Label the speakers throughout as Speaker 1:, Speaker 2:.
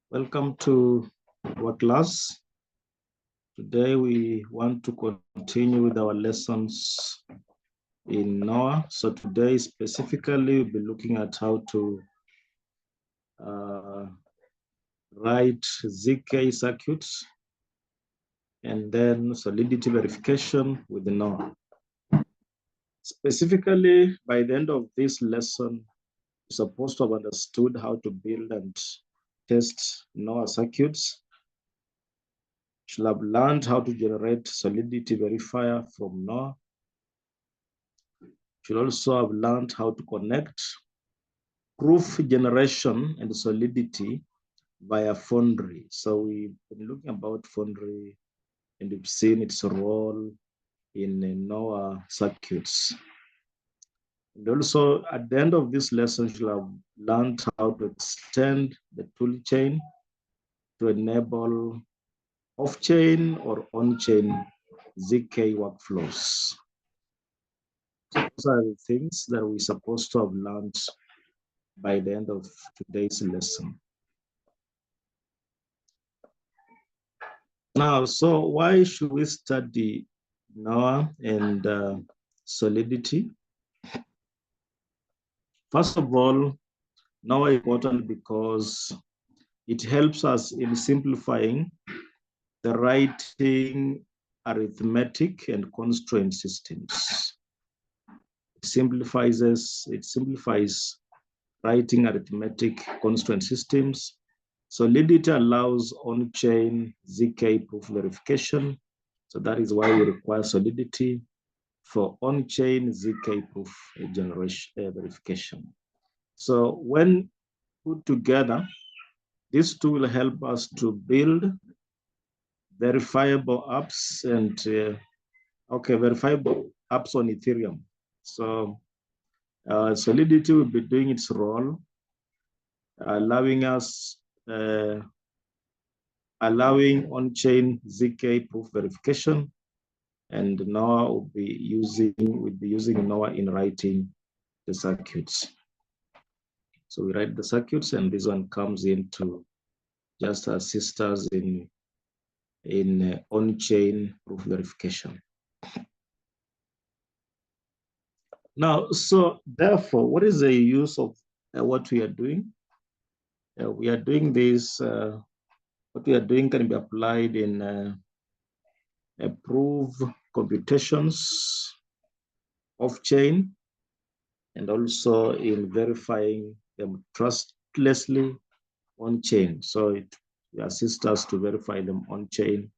Speaker 1: Welcome to our class. Today we want to continue with our lessons in Noir. So today specifically we'll be looking at how to write ZK circuits and then solidity verification with the Noir. Specifically, by the end of this lesson, you're supposed to have understood how to build and test Noir circuits. You should have learned how to generate solidity verifier from Noir. You should also have learned how to connect proof generation and solidity via Foundry. So we've been looking about Foundry and we've seen its role in Noir circuits. And also at the end of this lesson, you'll have learned how to extend the toolchain to enable off-chain or on-chain ZK workflows. So those are the things that we're supposed to have learned by the end of today's lesson. Now, so why should we study Noir and solidity? First of all, Noir is important because it helps us in simplifying the writing arithmetic and constraint systems. It simplifies writing arithmetic constraint systems. Solidity allows on-chain ZK proof verification. So that is why we require solidity for on-chain ZK proof generation verification. So when put together, these two will help us to build verifiable apps and verifiable apps on Ethereum. So Solidity will be doing its role, allowing on-chain ZK proof verification, and Noir will be using Noir in writing the circuits. So we write the circuits, and this one comes in to just assist us in on-chain proof verification. Now, so therefore, what is the use of what we are doing? We are doing this. What we are doing can be applied in proof computations off-chain, and also in verifying them trustlessly on-chain. So it assists us to verify them on-chain.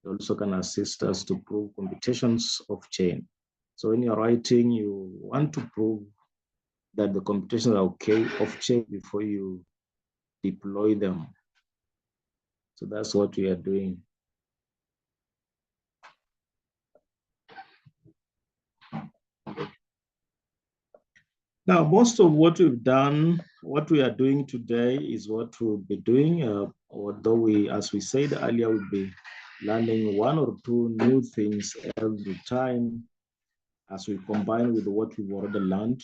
Speaker 1: It also can assist us to prove computations off-chain. So when you're writing, you want to prove that the computations are okay off-chain before you deploy them. So that's what we are doing. Now, most of what we've done, what we are doing today is what we'll be doing, although as we said earlier, we'll be learning one or two new things every time as we combine with what we've already learned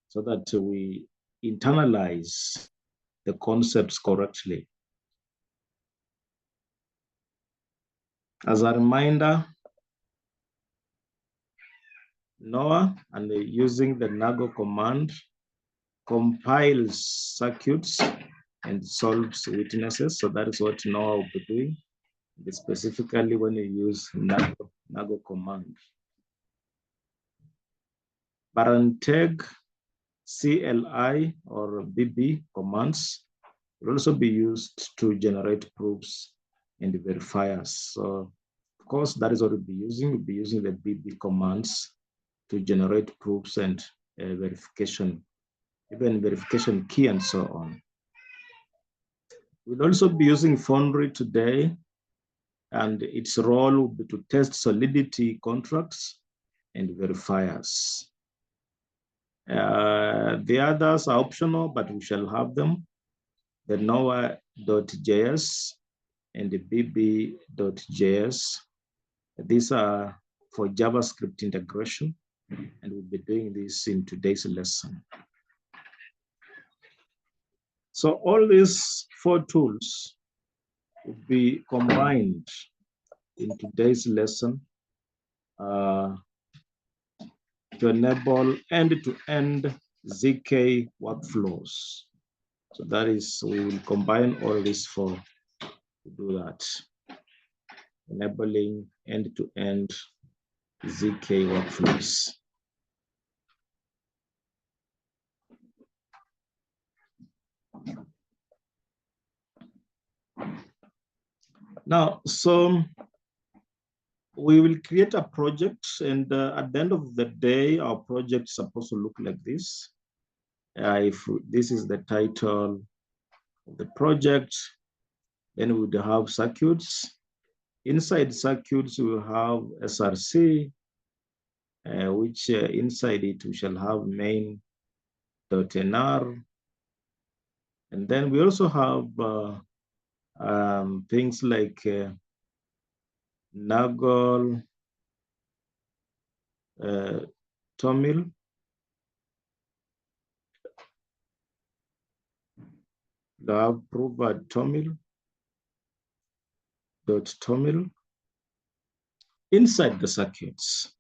Speaker 1: so that we internalize the concepts correctly. As a reminder, Noir, and using the nago command, compiles circuits and solves witnesses. So that is what Noir will be doing, specifically when you use nago command. Baranteg, CLI, or BB commands will also be used to generate proofs and verifiers. So, of course, that is what we'll be using. We'll be using the BB commands to generate proofs and verification, even verification key and so on. We'll also be using Foundry today, and its role will be to test solidity contracts and verifiers. The others are optional, but we shall have them. The Noir.js and the BB.js. These are for JavaScript integration, and we'll be doing this in today's lesson. So all these four tools will be combined in today's lesson to enable end-to-end ZK workflows. So that is, we will combine all these four to do that, enabling end-to-end ZK workflows. Now, so we will create a project, and at the end of the day, our project is supposed to look like this. If this is the title of the project, then we would have circuits. Inside circuits, we will have SRC, which inside it we shall have main.nr. And then we also have things like Nagol, Tomil, the prover Tomil, .tomil inside the circuits.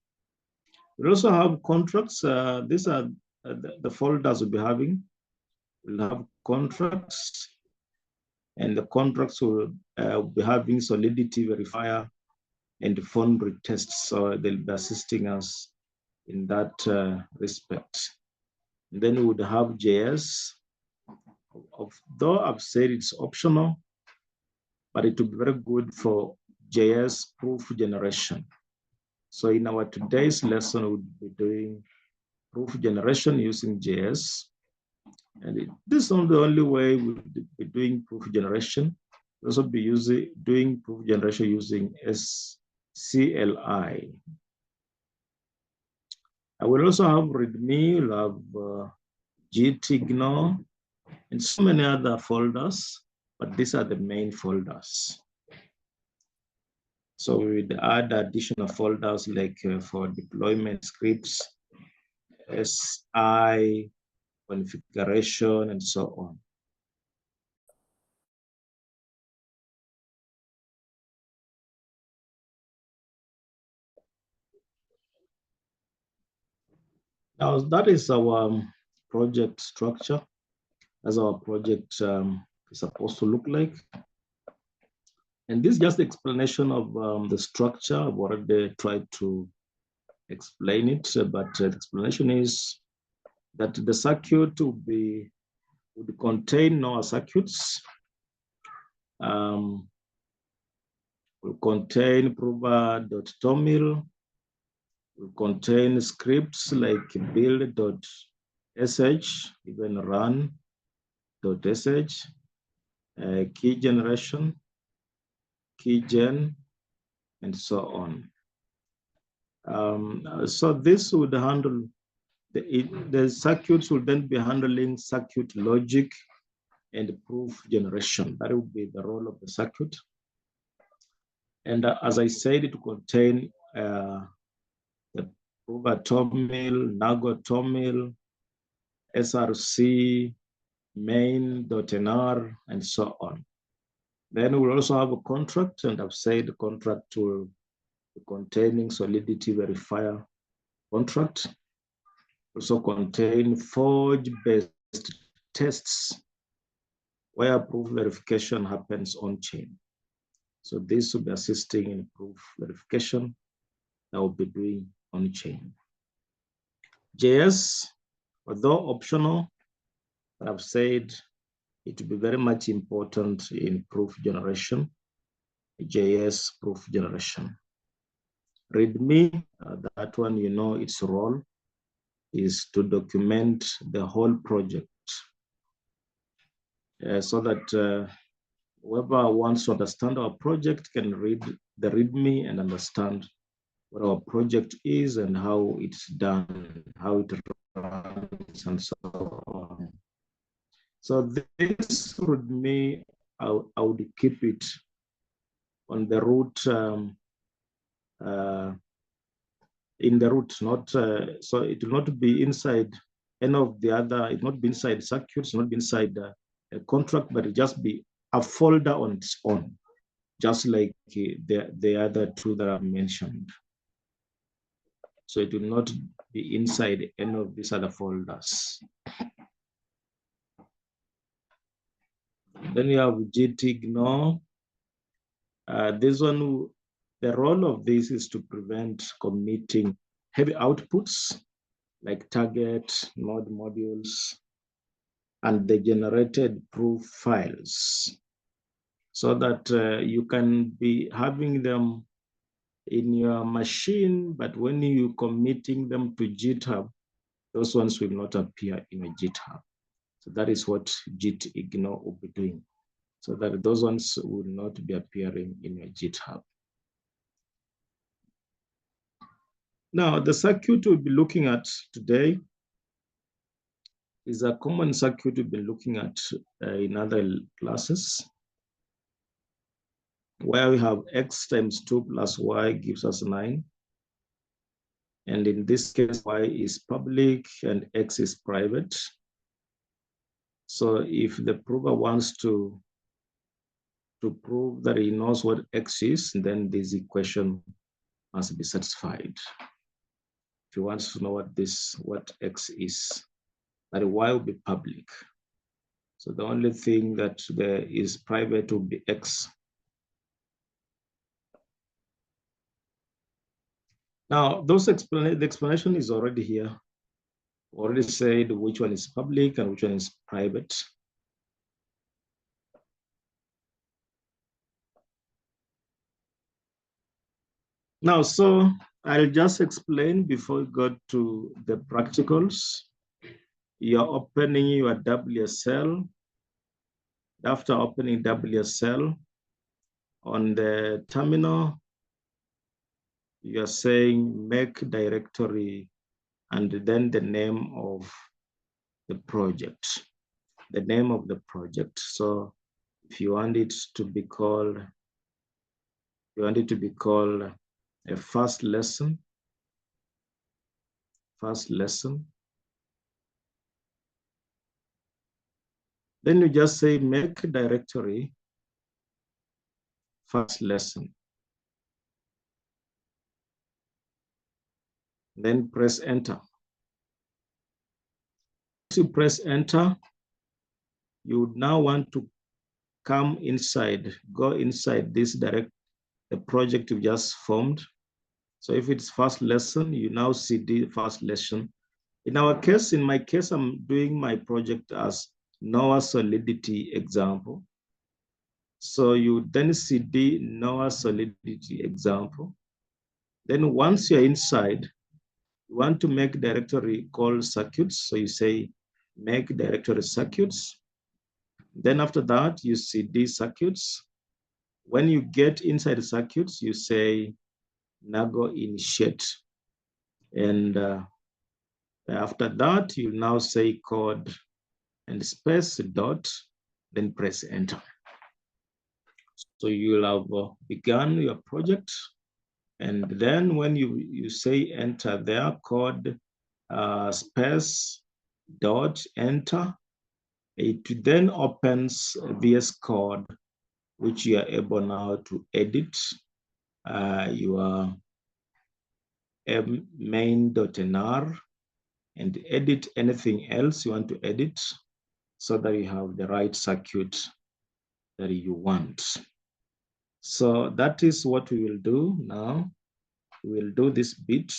Speaker 1: We also have contracts. These are the folders we'll be having. We'll have contracts, and the contracts will be having Solidity verifier and foundry tests. So they'll be assisting us in that respect. And then we would have JS. Though I've said it's optional, but it would be very good for JS proof generation. So in our today's lesson, we'll be doing proof generation using JS. And this is not the only way we'll be doing proof generation. We'll also be doing proof generation using CLI. I will also have README, we'll have GTignore, and so many other folders, but these are the main folders. So we would add additional folders like for deployment scripts, SI, configuration, and so on. Now that is our project structure, as our project is supposed to look like. And this is just the of the structure. I've already tried to explain it, but the explanation is that the circuit would contain Noir circuits, will contain prover.tomil, will contain scripts like build.sh, even run.sh, key generation, keygen, and so on. So this would handle, the circuits will then be handling circuit logic and proof generation. That would be the role of the circuit. And as I said, it will contain the prover tomil, nago tomil, SRC, main.nr, and so on. Then we'll also have a contract, and I've said the contract will be containing Solidity verifier contract, also contain forge-based tests where proof verification happens on-chain. So this will be assisting in proof verification that will be doing on-chain. JS, although optional, I've said it will be very much important in proof generation, JS proof generation. README, that one, you know, its role is to document the whole project so that whoever wants to understand our project can read the README and understand what our project is and how it's done, how it runs, and so on. So this README, I would keep it on the root, in the root, not so it will not be inside any of the other. It will not be inside circuits, not be inside a contract, but it just be a folder on its own, just like the other two that I've mentioned. So it will not be inside any of these other folders. Then we have gitignore. This one, the role of this is to prevent committing heavy outputs like target, node modules, and the generated proof files, so that you can be having them in your machine, but when you committing them to GitHub, those ones will not appear in a GitHub. So that is what gitignore will be doing, so that those ones will not be appearing in your GitHub. Now, the circuit we'll be looking at today is a common circuit we've been looking at in other classes, where we have x times 2 plus y gives us 9. And in this case, y is public and x is private. So if the prover wants to prove that he knows what x is, then this equation must be satisfied. If he wants to know what x is, that y will be public. So the only thing that there is private will be x. Now, the explanation is already here. Already said which one is public and which one is private. Now, so I'll just explain before we go to the practicals. You're opening your WSL. After opening WSL, on the terminal, you're saying make directory and then the name of the project, the name of the project. So if you want it to be called, a first lesson, then you just say make directory first lesson. Then press enter. Once you press enter, you would now want to come inside, go inside this the project you just formed. So if it's first lesson, you now see the first lesson. In my case, I'm doing my project as Noir Solidity example. So you then cd Noir Solidity example. Then once you're inside, you want to make directory called circuits. So you say make directory circuits. Then after that, you cd circuits. When you get inside the circuits, you say nago initiate. And after that, you now say code and space dot, then press enter. So you'll have begun your project. And then when you say enter there, code space dot enter, it then opens VS Code, which you are able now to edit your main.nr and edit anything else you want to edit, so that you have the right circuit that you want. So that is what we will do now. We will do this bit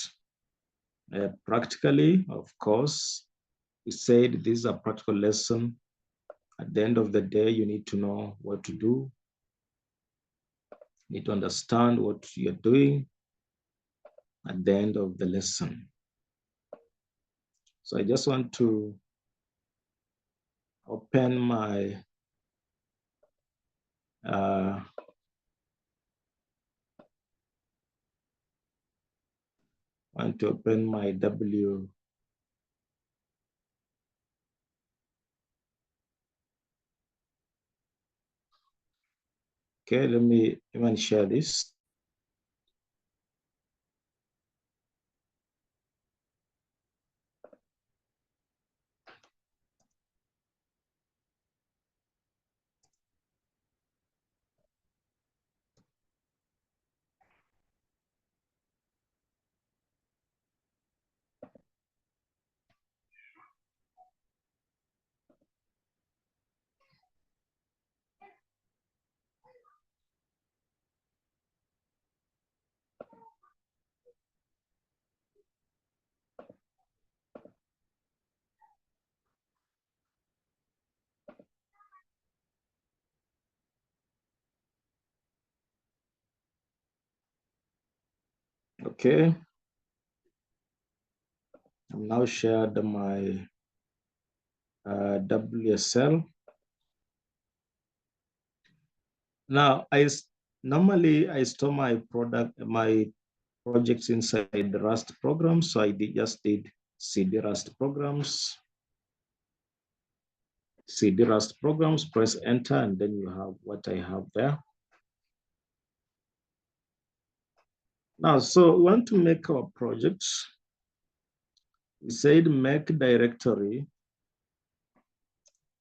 Speaker 1: practically, of course. We said this is a practical lesson. At the end of the day, you need to know what to do. You need to understand what you're doing at the end of the lesson. So I just want to open my W. Okay, let me even share this. Okay. I've now shared my WSL. Now, normally I store my projects inside the Rust program. So I just did CD Rust programs, press enter, and then you have what I have there. Now, so we want to make our project. We said make directory,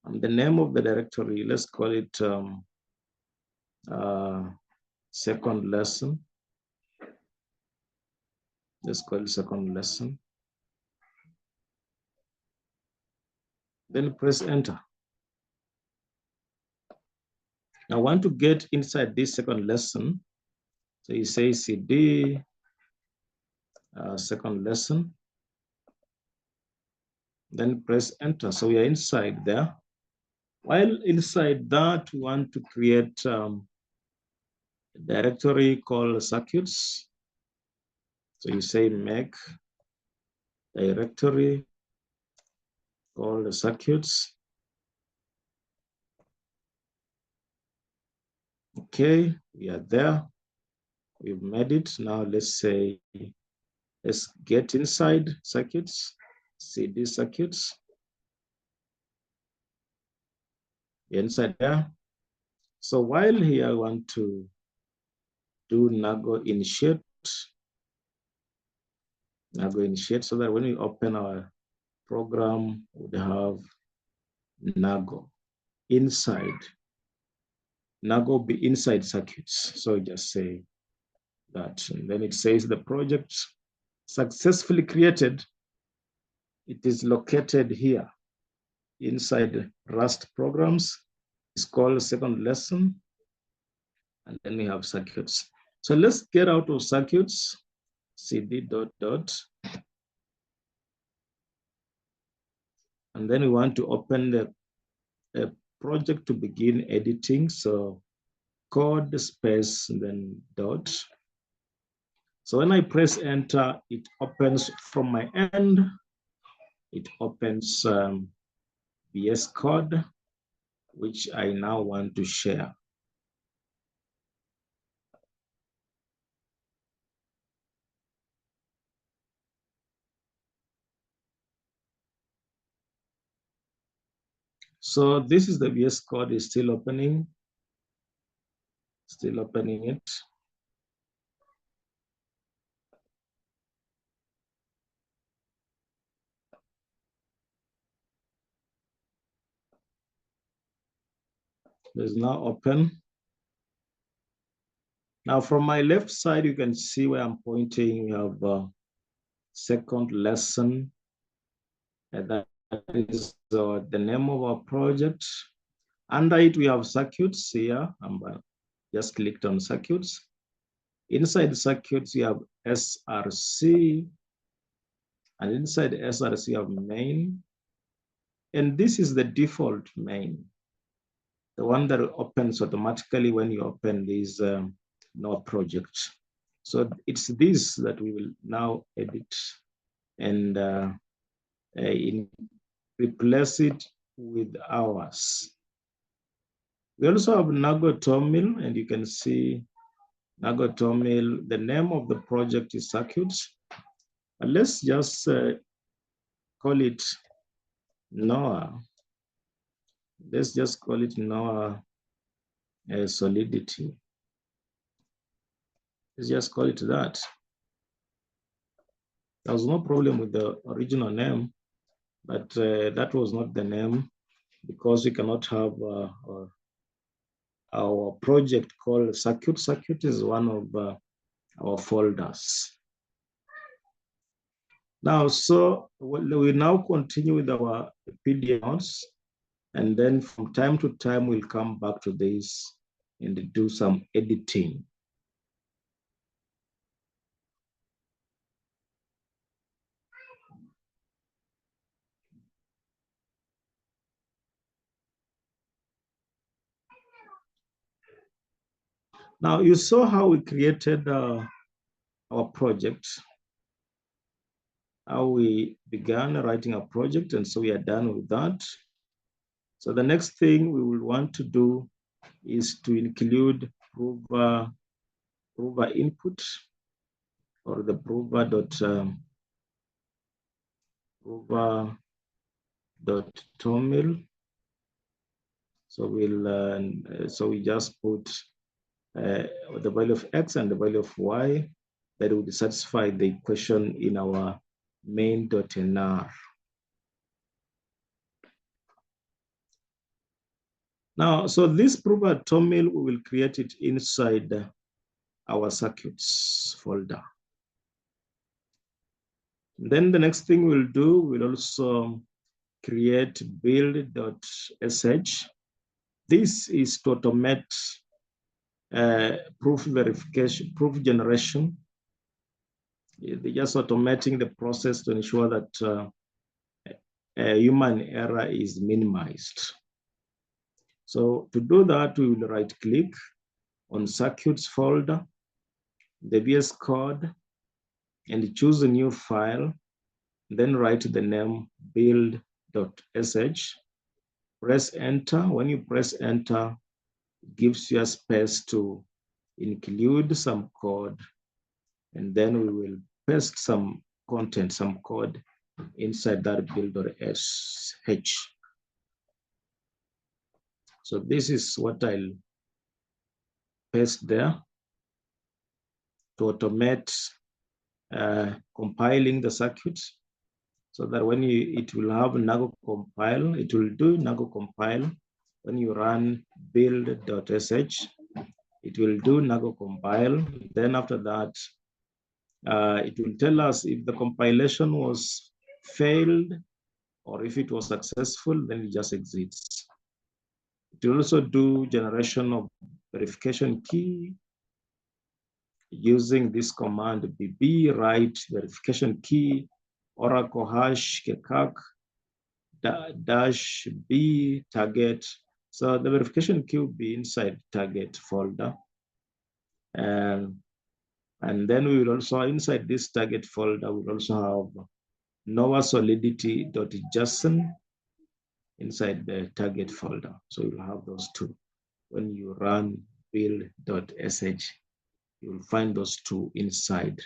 Speaker 1: and the name of the directory, let's call it second lesson. Let's call it second lesson. Then press enter. Now I want to get inside this second lesson. So you say CD second lesson, then press enter. So we are inside there. While inside that, we want to create a directory called circuits. So you say make directory called circuits. Okay, we are there. We've made it. Now let's say, let's get inside circuits, CD circuits. Inside there. So while here I want to do Nago initiate so that when we open our program, we have Nago inside. Nago be inside circuits. So just say that. And then it says the project successfully created. It is located here inside Rust programs. It's called second lesson. And then we have circuits. So let's get out of circuits, cd dot. And then we want to open the project to begin editing. So code space and then dot. So when I press enter, it opens from my end. It opens VS Code, which I now want to share. So this is the VS Code is still opening it. It's now open. Now from my left side, you can see where I'm pointing. We have second lesson. And that is the name of our project. Under it, we have circuits here. I'm just clicked on circuits. Inside circuits, you have SRC. And inside SRC, you have main. And this is the default main, the one that opens automatically when you open these Noir projects. So it's this that we will now edit and replace it with ours. We also have Nagotomil, and you can see Nagotomil, the name of the project is circuits. But let's just call it Noir. Let's just call it Noir Solidity. Let's just call it that. There was no problem with the original name, but that was not the name because we cannot have our project called Circuit. Circuit is one of our folders. Now, so we now continue with our PDF notes, and then from time to time, we'll come back to this and do some editing. Now, you saw how we created our project, how we began writing a project, and so we are done with that. So the next thing we will want to do is to include prover input, or the prover.toml. So we just put the value of x and the value of y that would satisfy the equation in our main.nar. Now, so this prover.toml, we will create it inside our circuits folder. Then the next thing we'll do, we'll also create build.sh. This is to automate proof verification, proof generation. They're just automating the process to ensure that human error is minimized. So to do that, we will right click on circuits folder, the VS Code, and choose a new file, then write the name build.sh, press enter. When you press enter, it gives you a space to include some code, and then we will paste some content, some code inside that build.sh. So this is what I'll paste there to automate compiling the circuit, so that when it will have nago compile, it will do nago compile. When you run build.sh, it will do nago compile. Then after that, it will tell us if the compilation was failed or if it was successful, then it just exits. It will also do generation of verification key using this command bb write verification key oracle hash kekak dash b target. So the verification key will be inside target folder. And then we will also, inside this target folder, we'll also have Noir solidity.json inside the target folder. So you'll have those two. When you run build.sh, you'll find those two inside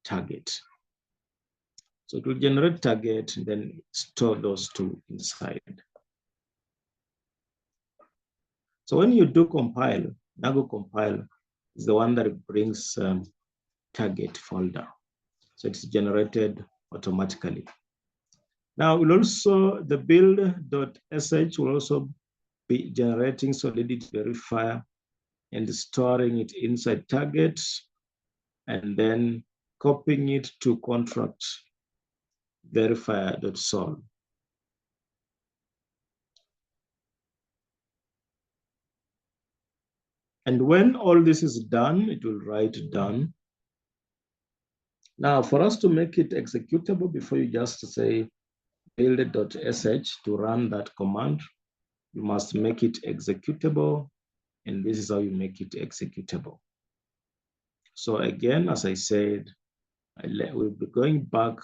Speaker 1: target. So it will generate target and then store those two inside. So when you do compile, nago compile is the one that brings target folder. So it's generated automatically. Now we'll also, the build.sh will also be generating Solidity verifier and storing it inside target, and then copying it to contract verifier.sol. And when all this is done, it will write done. Now, for us to make it executable, before you just say build.sh to run that command, you must make it executable, and this is how you make it executable. So again, as I said, we'll be going back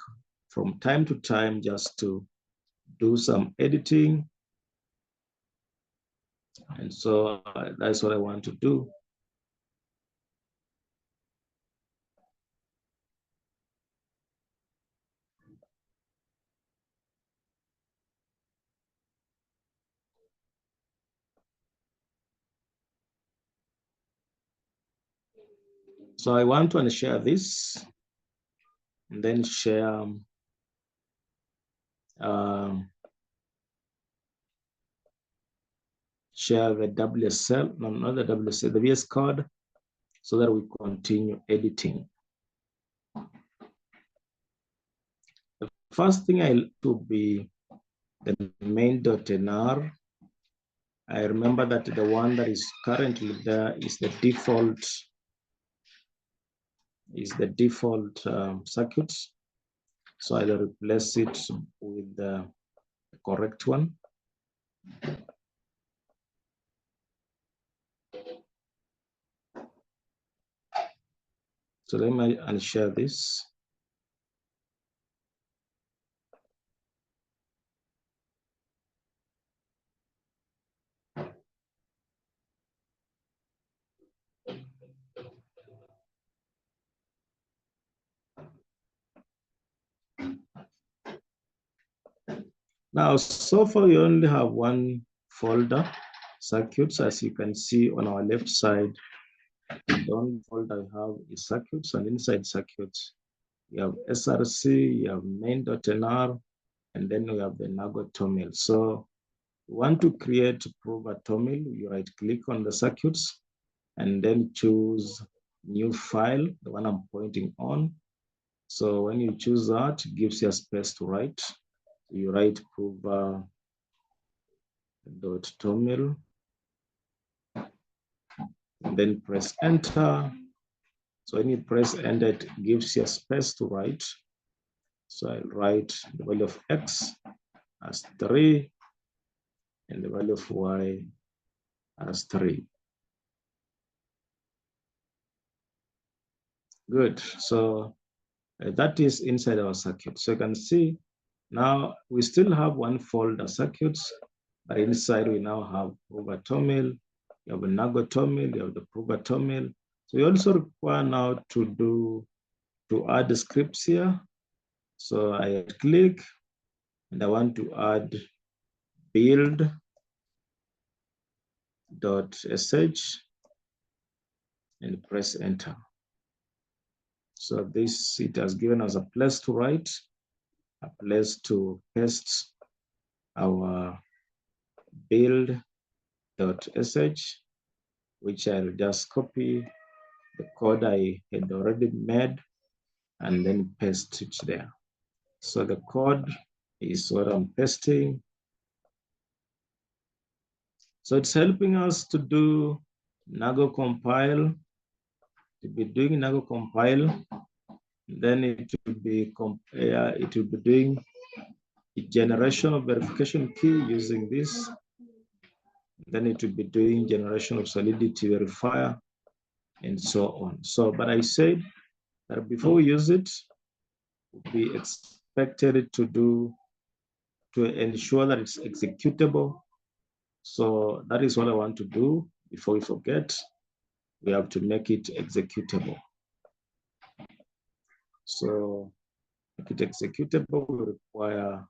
Speaker 1: from time to time just to do some editing. And so that's what I want to do. So I want to unshare this and then share share the WSL, no, not the WSL, the VS Code, so that we continue editing. The first thing I like to be the main.nar. I remember that the one that is currently there is the default circuit. So I'll replace it with the correct one. So let me unshare this. Now, so far you only have one folder, circuits, as you can see on our left side. The only folder I have is circuits, and inside circuits, you have SRC, you have main.nr, and then we have the Nago toml. So you want to create prove a toml, you right click on the circuits and then choose new file, the one I'm pointing on. So when you choose that, it gives you a space to write. You write prove.toml and then press enter. So when you press enter, it gives you a space to write. So I'll write the value of x as 3 and the value of y as 3. Good. So that is inside our circuit. So you can see now we still have one folder circuits, but inside we now have prover.toml, you have a nago.toml, you have the prover.toml. So we also require now to add the scripts here. So I click and I want to add build.sh and press enter. So this, it has given us a place to write, a place to paste our build.sh, which I'll just copy the code I had already made and then paste it there. So the code is what I'm pasting. So it's helping us to do Nago compile, to be doing Nago compile. Then it will be doing the generation of verification key using this. Then it will be doing generation of Solidity verifier and so on. So, but I said that before we use it, we expected to ensure that it's executable. So that is what I want to do. Before we forget, we have to make it executable. So make it executable, we require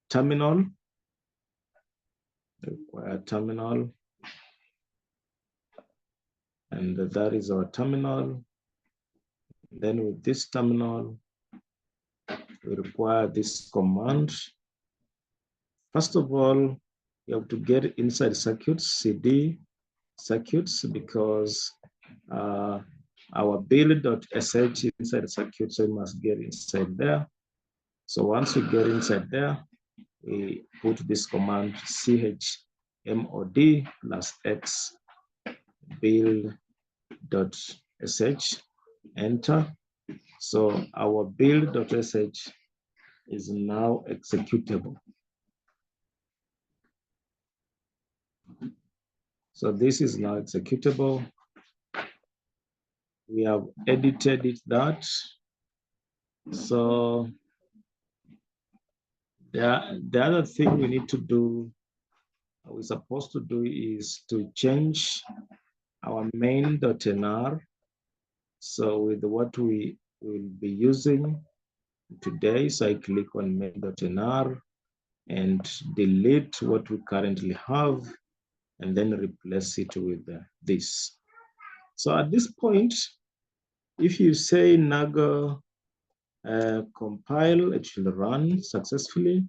Speaker 1: terminal. And that is our terminal. Then with this terminal, we require this command. First of all, you have to get inside circuits, cd circuits, because our build.sh inside circuits, so we must get inside there. So once we get inside there, we put this command chmod plus x build.sh, enter. So our build.sh is now executable. So this is now executable. We have edited it that. So the other thing we need to do, we're supposed to do, is to change our main.nr. So with what we will be using today, so I click on main.nr and delete what we currently have and then replace it with this. So at this point, if you say Nago compile, it should run successfully.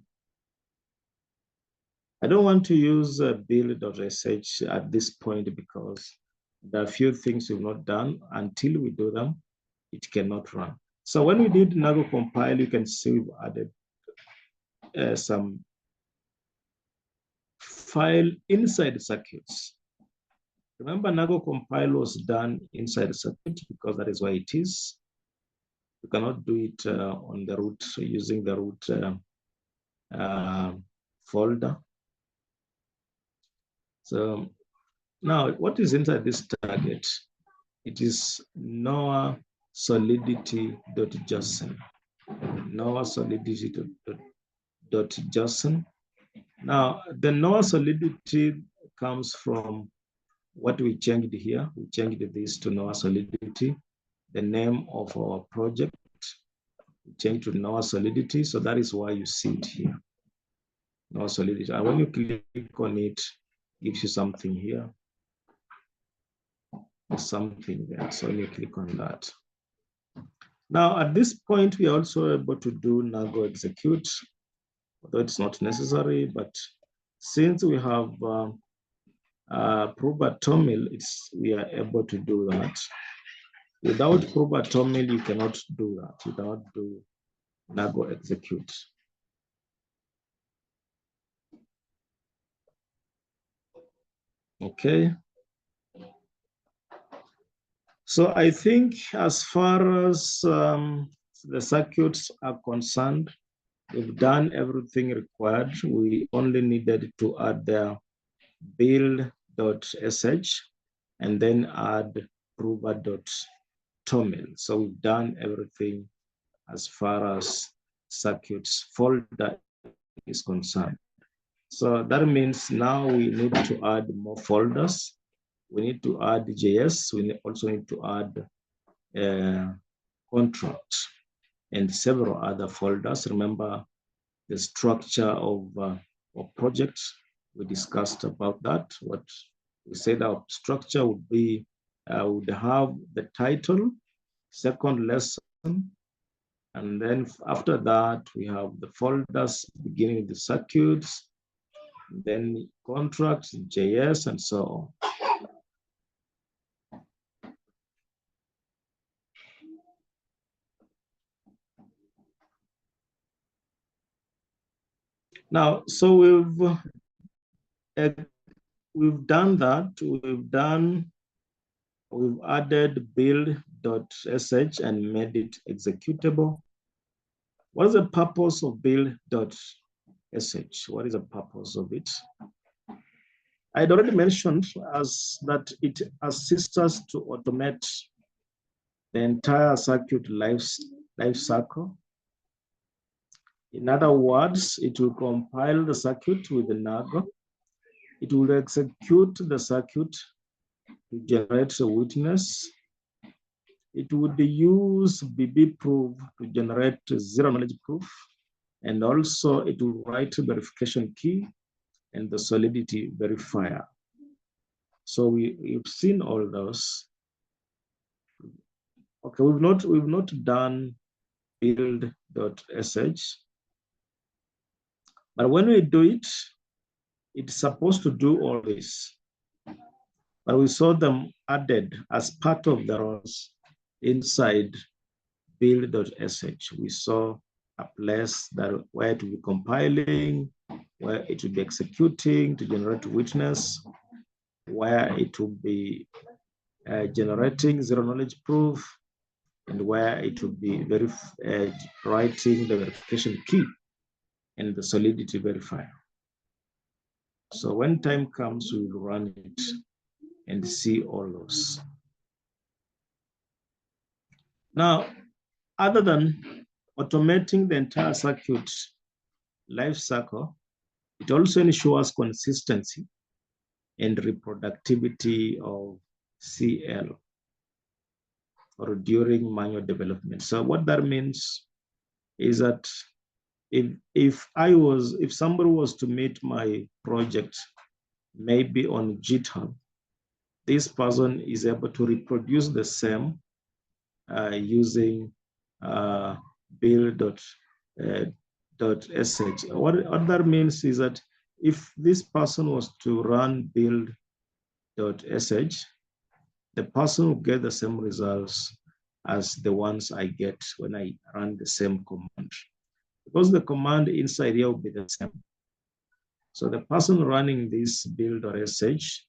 Speaker 1: I don't want to use build.sh at this point because there are a few things we've not done. Until we do them, it cannot run. So when we did Nago compile, you can see we've added some file inside circuits. Remember, Nago compile was done inside the circuit because that is why it is. You cannot do it on the root using the root folder. So now, what is inside this target? It is Noir solidity.json. Noir solidity.json. Now, the Noir solidity comes from what we changed here. We changed this to Noir solidity, the name of our project. We changed to Noir solidity, so that is why you see it here. Noir solidity. And when you click on it, it gives you something here. Something there. So when you click on that. Now, at this point, we are also able to do Nago execute, although it's not necessary, but since we have probatomil, we are able to do that. Without probatomil, you cannot do that. You cannot do Nago execute. Okay. So I think as far as the circuits are concerned, we've done everything required. We only needed to add the build.sh and then add prover.toml. So we've done everything as far as circuits folder is concerned. So that means now we need to add more folders. We need to add JS. We also need to add contract and several other folders. Remember the structure of projects. We discussed about that. What we said our structure would be, would have the title, second lesson, and then after that, we have the folders beginning with the circuits, then contracts, JS, and so on. Now, so we've done that. We've added build.sh and made it executable. What is the purpose of build.sh? What is the purpose of it? I'd already mentioned as that it assists us to automate the entire circuit life cycle. In other words, it will compile the circuit with the Nago. It will execute the circuit to generate a witness. It would use BB proof to generate zero knowledge proof. And also it will write verification key and the solidity verifier. So we've seen all those. Okay, we've not done build.sh. But when we do it, it's supposed to do all this. But we saw them added as part of the rows inside build.sh. We saw a place that where it will be compiling, where it will be executing to generate witness, where it will be generating zero knowledge proof, and where it will be writing the verification key and the solidity verifier. So when time comes, we will run it and see all those. Now, other than automating the entire circuit life cycle, it also ensures consistency and reproducibility of CL or during manual development. So what that means is that if somebody was to meet my project, maybe on GitHub, this person is able to reproduce the same using build.sh. What that means is that if this person was to run build.sh, the person will get the same results as the ones I get when I run the same command. Because the command inside here will be the same. So the person running this build.sh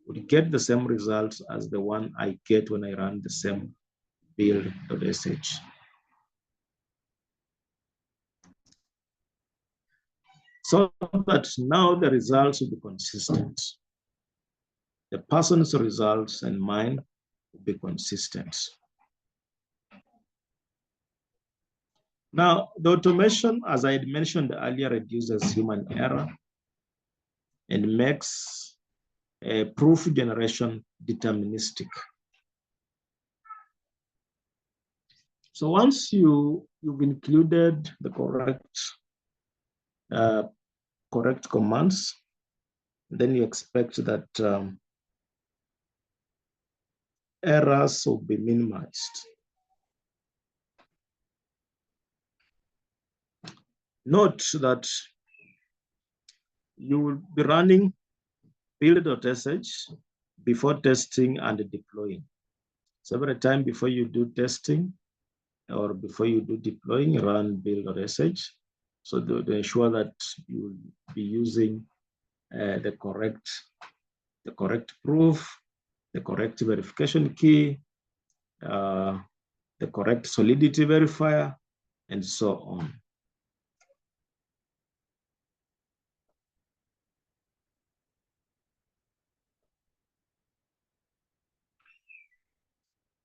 Speaker 1: would get the same results as the one I get when I run the same build.sh. So that now the results will be consistent. The person's results and mine will be consistent. Now, the automation, as I had mentioned earlier, reduces human error and makes proof generation deterministic. So once you've included the correct commands, then you expect that errors will be minimized. Note that you will be running build.sh before testing and deploying. So every time before you do testing or before you do deploying, run build.sh. So to ensure that you will be using the correct proof, the correct verification key, the correct solidity verifier, and so on.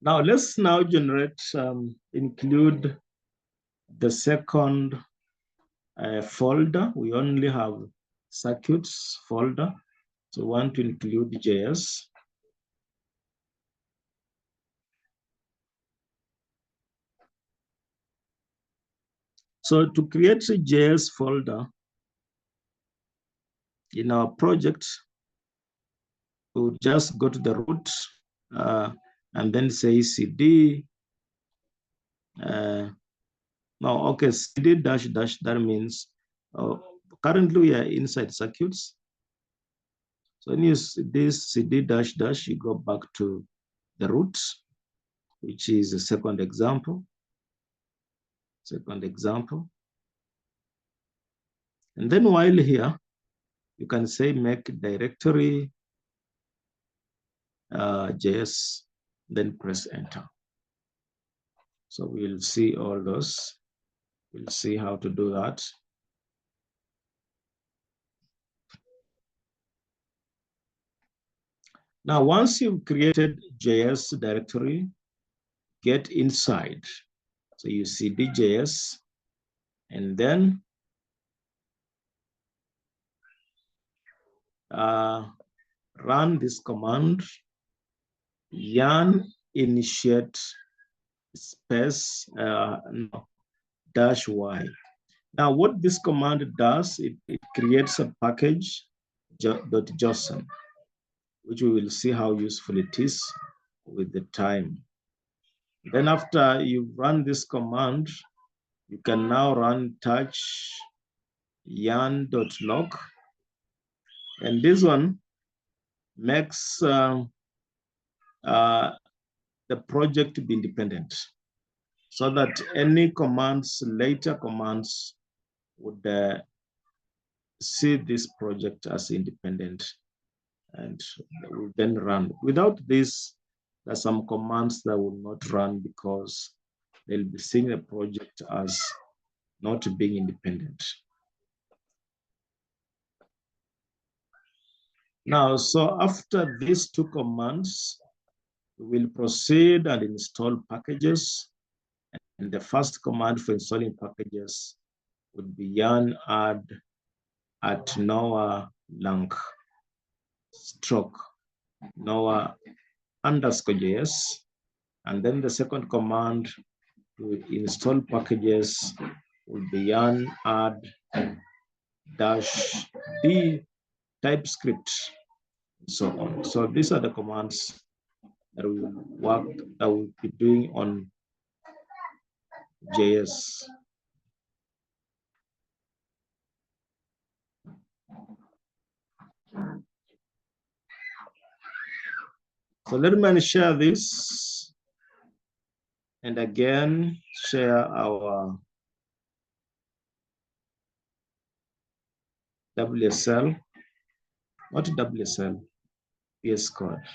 Speaker 1: Now let's now generate, include the second folder. We only have circuits folder. So we want to include JS. So to create a JS folder in our project, we'll just go to the root and then say cd. Now, okay, cd dash dash, that means currently we are inside circuits. So when you use this cd dash dash, you go back to the root, which is the second example. And then while here, you can say make directory JS, then press enter. So we'll see all those. We'll see how to do that. Now, once you've created JS directory, get inside. So you cd JS, and then run this command, yarn initiate space -y. Now, what this command does, it creates a package .json, which we will see how useful it is with the time. Then after you run this command, you can now run touch yarn.log. And this one makes the project be independent, so that any commands, later commands, would see this project as independent and will then run. Without this, there are some commands that will not run because they'll be seeing the project as not being independent. Now, so after these two commands, we will proceed and install packages. And the first command for installing packages would be yarn add at Noir lang stroke Noir _JS. And then the second command to install packages would be yarn add -d TypeScript, and so on. So these are the commands that we'll be doing on JS. So let me share this, and again share our WSL, not WSL, VS Code.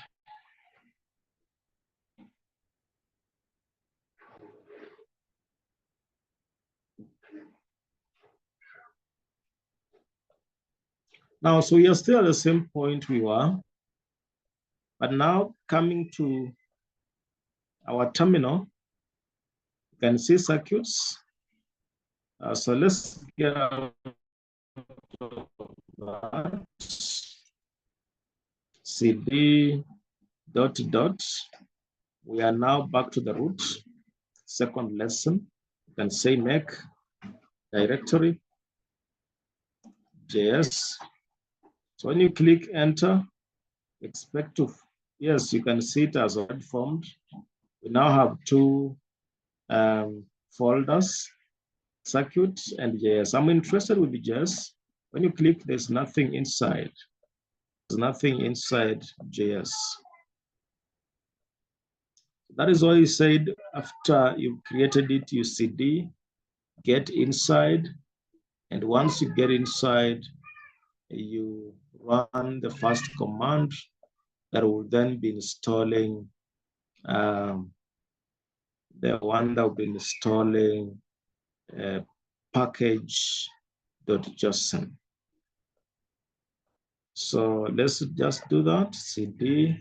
Speaker 1: Now, so we are still at the same point we were, but now coming to our terminal, you can see circuits. So let's get out of that. CD dot dot. We are now back to the root. Second lesson. You can say make directory JS. So when you click enter, expect to, yes, you can see it as already formed. We now have two folders, circuit and JS. I'm interested with the JS. When you click, there's nothing inside. There's nothing inside JS. That is why you said after you've created it, you CD, get inside. And once you get inside, you run the first command that will then be installing the one that will be installing package.json. So let's just do that. CD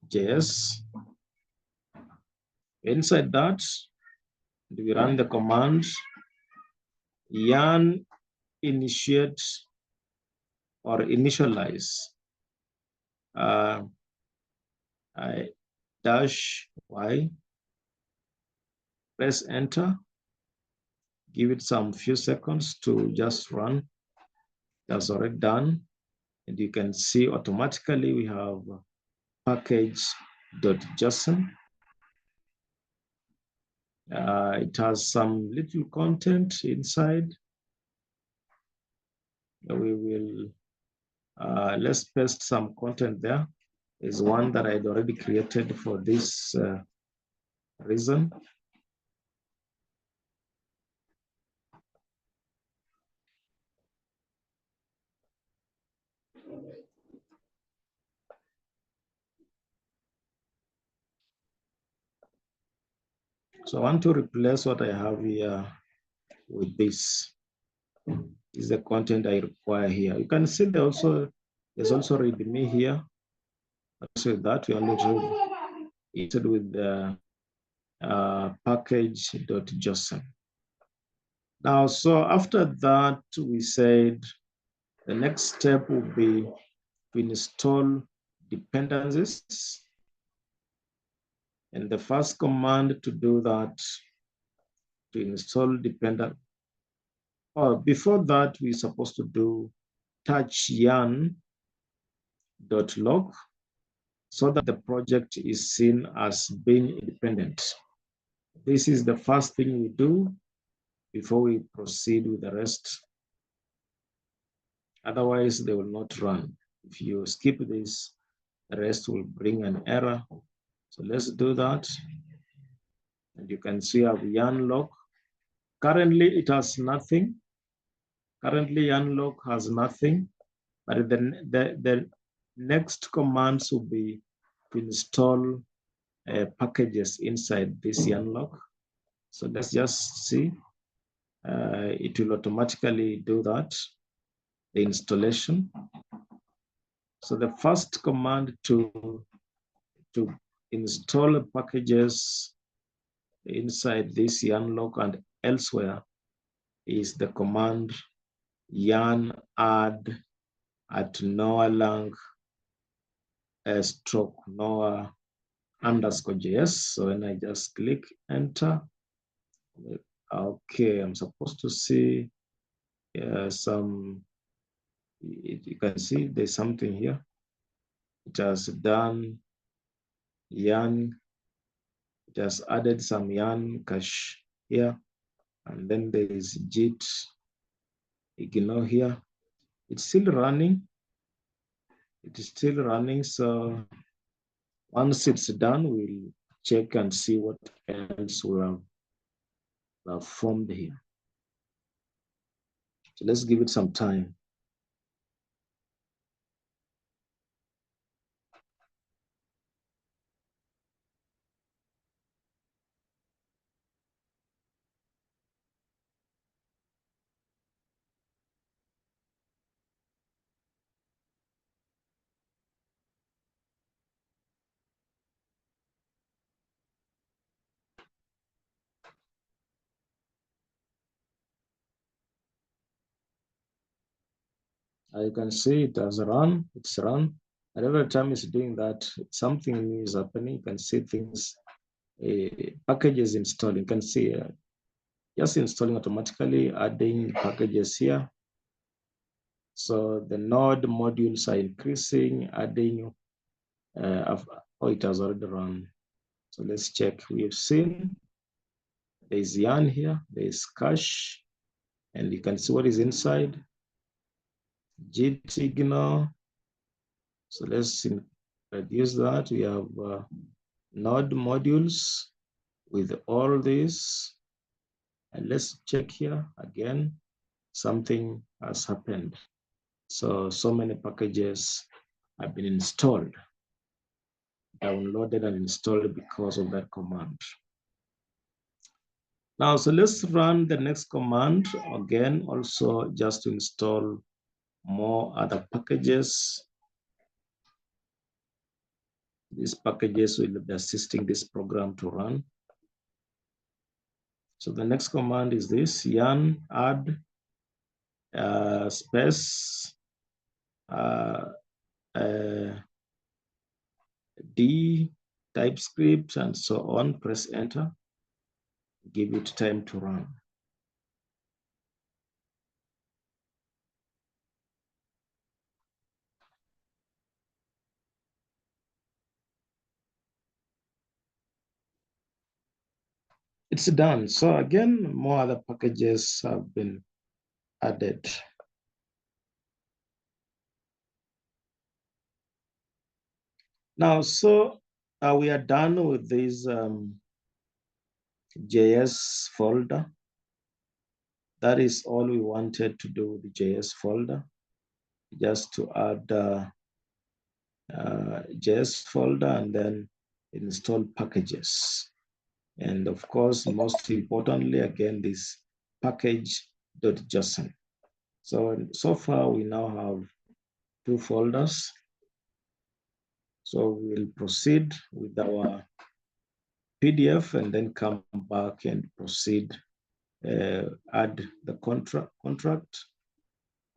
Speaker 1: JS. Inside that, we run the command yarn initiate or initialize dash y, press enter, give it some few seconds to just run. That's already done. And you can see automatically we have package.json. It has some little content inside. We will, let's paste some content there. Is one that I'd already created for this reason. So I want to replace what I have here with this. This is the content I require here. You can see there's also readme here. So that we only read it with the package.json. Now, so after that, we said the next step will be to install dependencies. And the first command to do that, to install dependent, before that, we're supposed to do touch yarn.log so that the project is seen as being independent. This is the first thing we do before we proceed with the rest. Otherwise, they will not run. If you skip this, the rest will bring an error. So let's do that. And you can see I have yarn log. Currently, it has nothing. Currently, yarn log has nothing. But the next commands will be to install packages inside this yarn log. So let's just see. It will automatically do that, the installation. So the first command to install packages inside this yarn log and elsewhere is the command yarn add at noirlang stroke noir underscore js. So when I just click enter, okay, I'm supposed to see some, you can see there's something here. It has done yarn, it has added some yarn cache here, and then there is JIT, ignore here. It's still running. It is still running. So once it's done, we'll check and see what else we have formed here. So let's give it some time. You can see it has run, it's run. And every time it's doing that, something new is happening. You can see things, packages installing. You can see just installing automatically, adding packages here. So the node modules are increasing, adding, oh, it has already run. So let's check. We've seen there's yarn here, there's cache, and you can see what is inside. Gtignal. So let's reduce that. We have node modules with all this. And let's check here again. Something has happened. So many packages have been installed, downloaded and installed because of that command. Now, so let's run the next command again, also just to install more other packages. These packages will be assisting this program to run. So the next command is this: yarn add space D TypeScript and so on. Press enter. Give it time to run. It's done. So again, more other packages have been added. Now, so we are done with this JS folder. That is all we wanted to do with the JS folder, just to add JS folder and then install packages. And of course, most importantly, again, this package.json. So far, we now have 2 folders. So we'll proceed with our PDF and then come back and proceed, add the contract,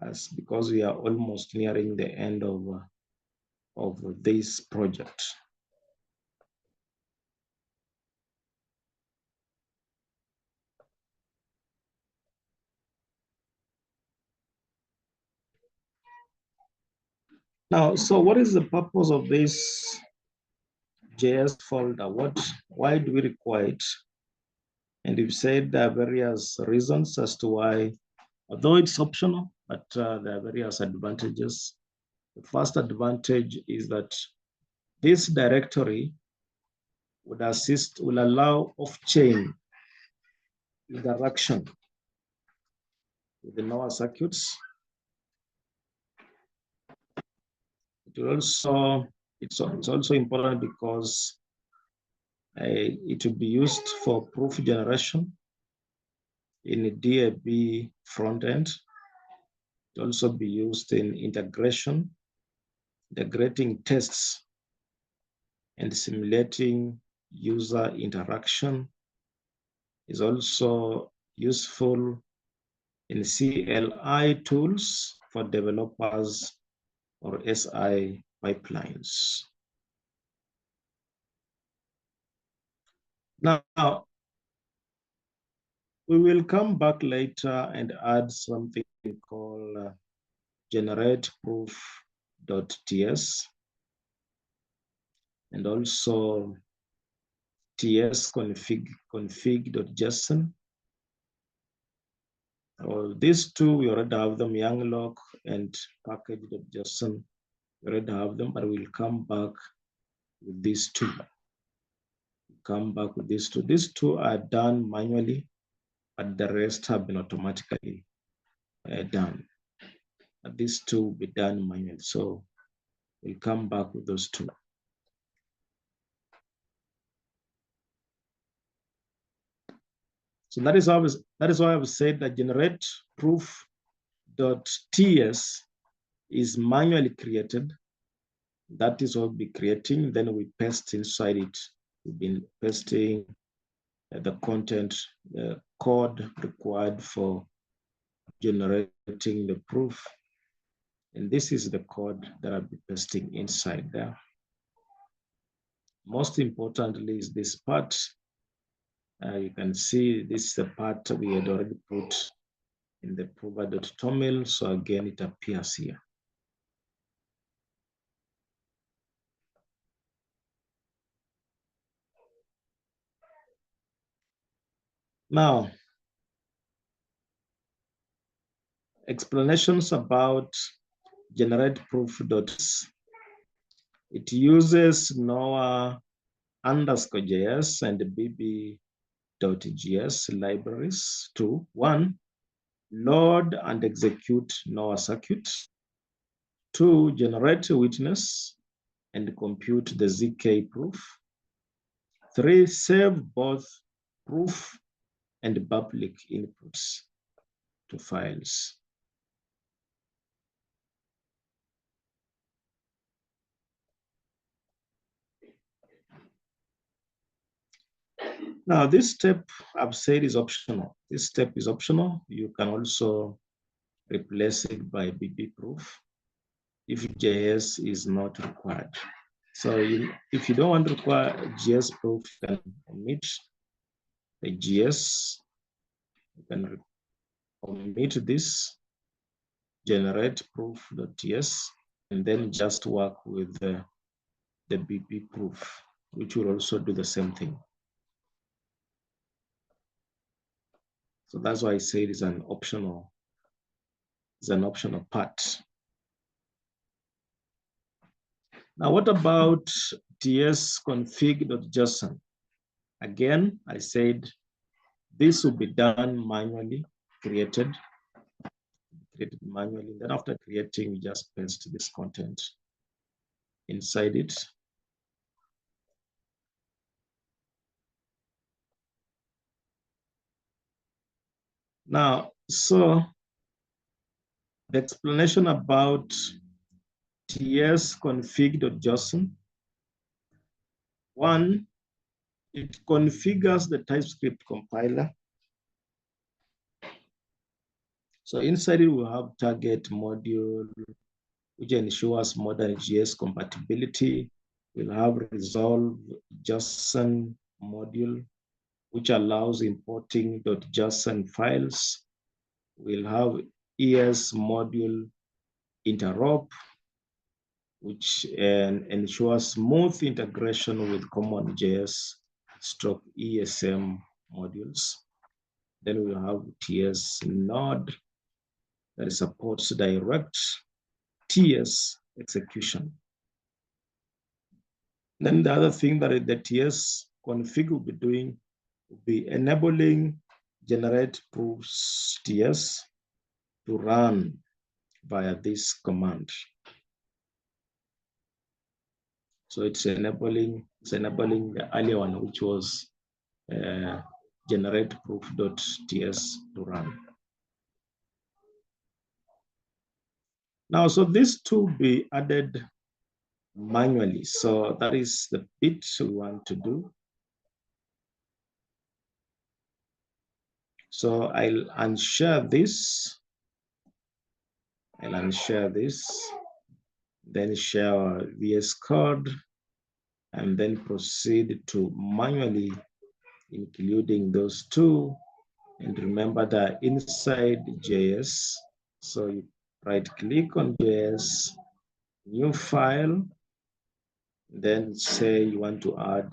Speaker 1: as because we are almost nearing the end of this project. Now, so what is the purpose of this JS folder? Why do we require it? And we've said there are various reasons as to why, although it's optional, but there are various advantages. The first advantage is that this directory will allow off-chain interaction with the Noir circuits. It's also important because it will be used for proof generation in a DAB front end. It will also be used in integrating tests and simulating user interaction. Is also useful in CLI tools for developers or SI pipelines. Now, we will come back later and add something called generate proof.ts and also ts config.json. These two, we already have them, younglock and package.json. We already have them, but we'll come back with these two. These two are done manually, but the rest have been automatically done. But these two will be done manually. So we'll come back with those two. So that is why I've said that generate proof.ts is manually created. That is what we'll be creating. Then we paste inside it. We've been pasting the content, the code required for generating the proof. And this is the code that I'll be pasting inside there. Most importantly is this part. You can see this is the part we had already put in the prover.toml. So again, it appears here. Now, explanations about generate proof.js. It uses Noir _js and bb.js libraries to, one, load and execute Noir circuit, two, generate a witness and compute the ZK proof, three, save both proof and public inputs to files. Now, this step I've said is optional. This step is optional. You can also replace it by BB proof if JS is not required. So if you don't want to require JS proof, you can omit the JS. You can omit this, generate proof.js, and then just work with the BB proof, which will also do the same thing. So that's why I say it's an optional part. Now, what about tsconfig.json? Again, I said this will be done manually, created manually. Then after creating, we just paste this content inside it. Now, so the explanation about tsconfig.json. One, it configures the TypeScript compiler. So inside it, we'll have target module, which ensures modern JS compatibility. We'll have resolve JSON module, which allows importing .json files. We'll have ES module interop, which ensures smooth integration with common JS /ESM modules. Then we'll have TS node that supports direct TS execution. Then the other thing that the TS config will be doing will be enabling generate proofs TS to run via this command. So it's enabling the earlier one, which was generate proof.ts to run. Now, so these two be added manually. So that is the bit we want to do. So I'll unshare this. Then share our VS Code, and then proceed to manually including those two. And remember that inside JS, so you right click on JS, new file, then say you want to add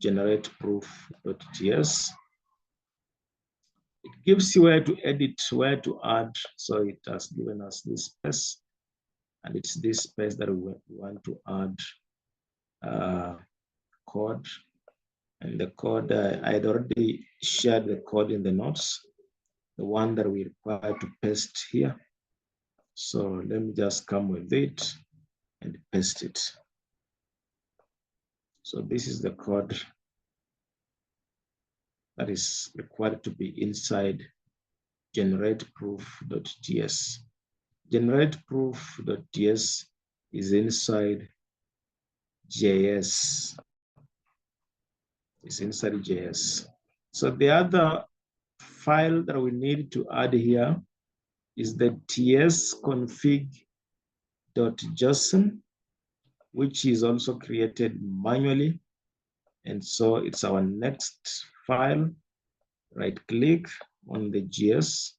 Speaker 1: generate proof.js. It gives you where to edit, where to add. So it has given us this space, and it's this space that we want to add code. And the code, I had already shared the code in the notes, the one that we require to paste here. So let me just come with it and paste it. So this is the code that is required to be inside generate proof.js. Generate proof.js is inside JS. It's inside JS. So the other file that we need to add here is the tsconfig .json, which is also created manually. And so it's our next file. Right click on the JS,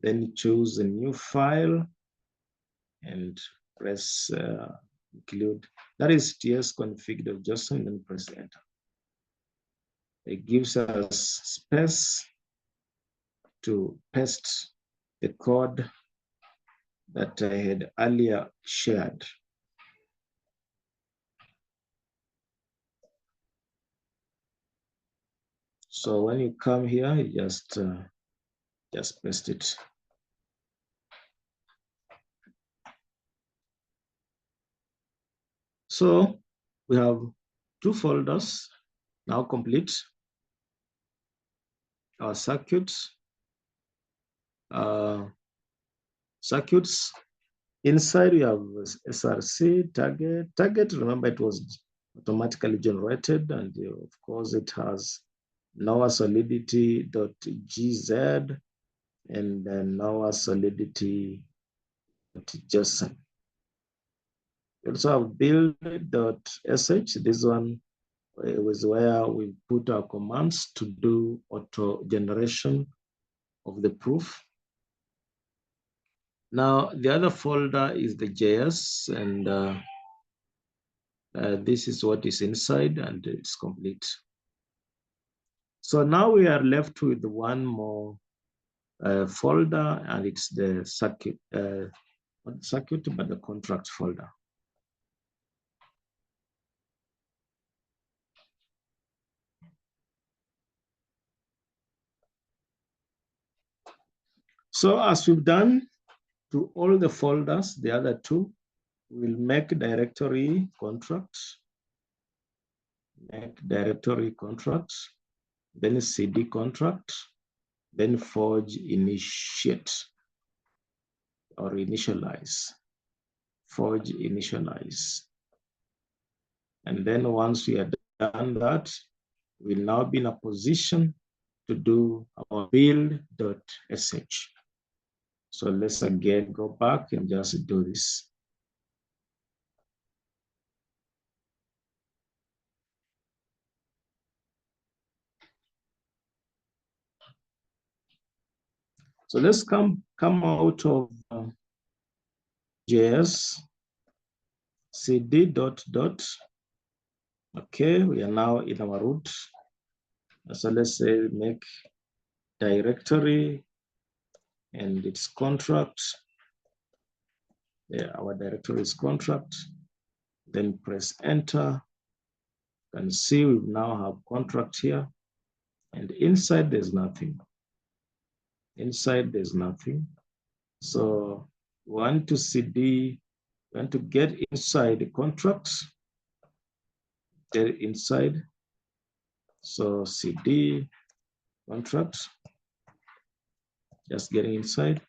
Speaker 1: then choose a new file and press include. That is tsconfig.json, then press enter. It gives us space to paste the code that I had earlier shared. So when you come here, you just paste it. So we have 2 folders now complete. Our circuits. Inside we have SRC target. Target, remember it was automatically generated, and of course it has Noir solidity.gz and then Noir solidity.json. We also have build.sh. This one was where we put our commands to do auto generation of the proof. Now, the other folder is the JS, and this is what is inside, and it's complete. So now we are left with one more folder, and it's the circuit, not the circuit, but the contract folder. So as we've done to all the folders, the other 2, we'll make directory contracts, then CD contract, then forge initiate or initialize, forge initialize. And then once we are done that, we'll now be in a position to do our build.sh. So let's again go back and just do this. So let's come out of JS, cd dot. Okay, we are now in our root. So let's say make directory and its contract. Yeah, our directory is contract. Then press enter. You can see we now have contract here. And inside there's nothing. Inside there's nothing. So we want to CD, we want to get inside the contracts, get it inside. So CD contract, just getting inside.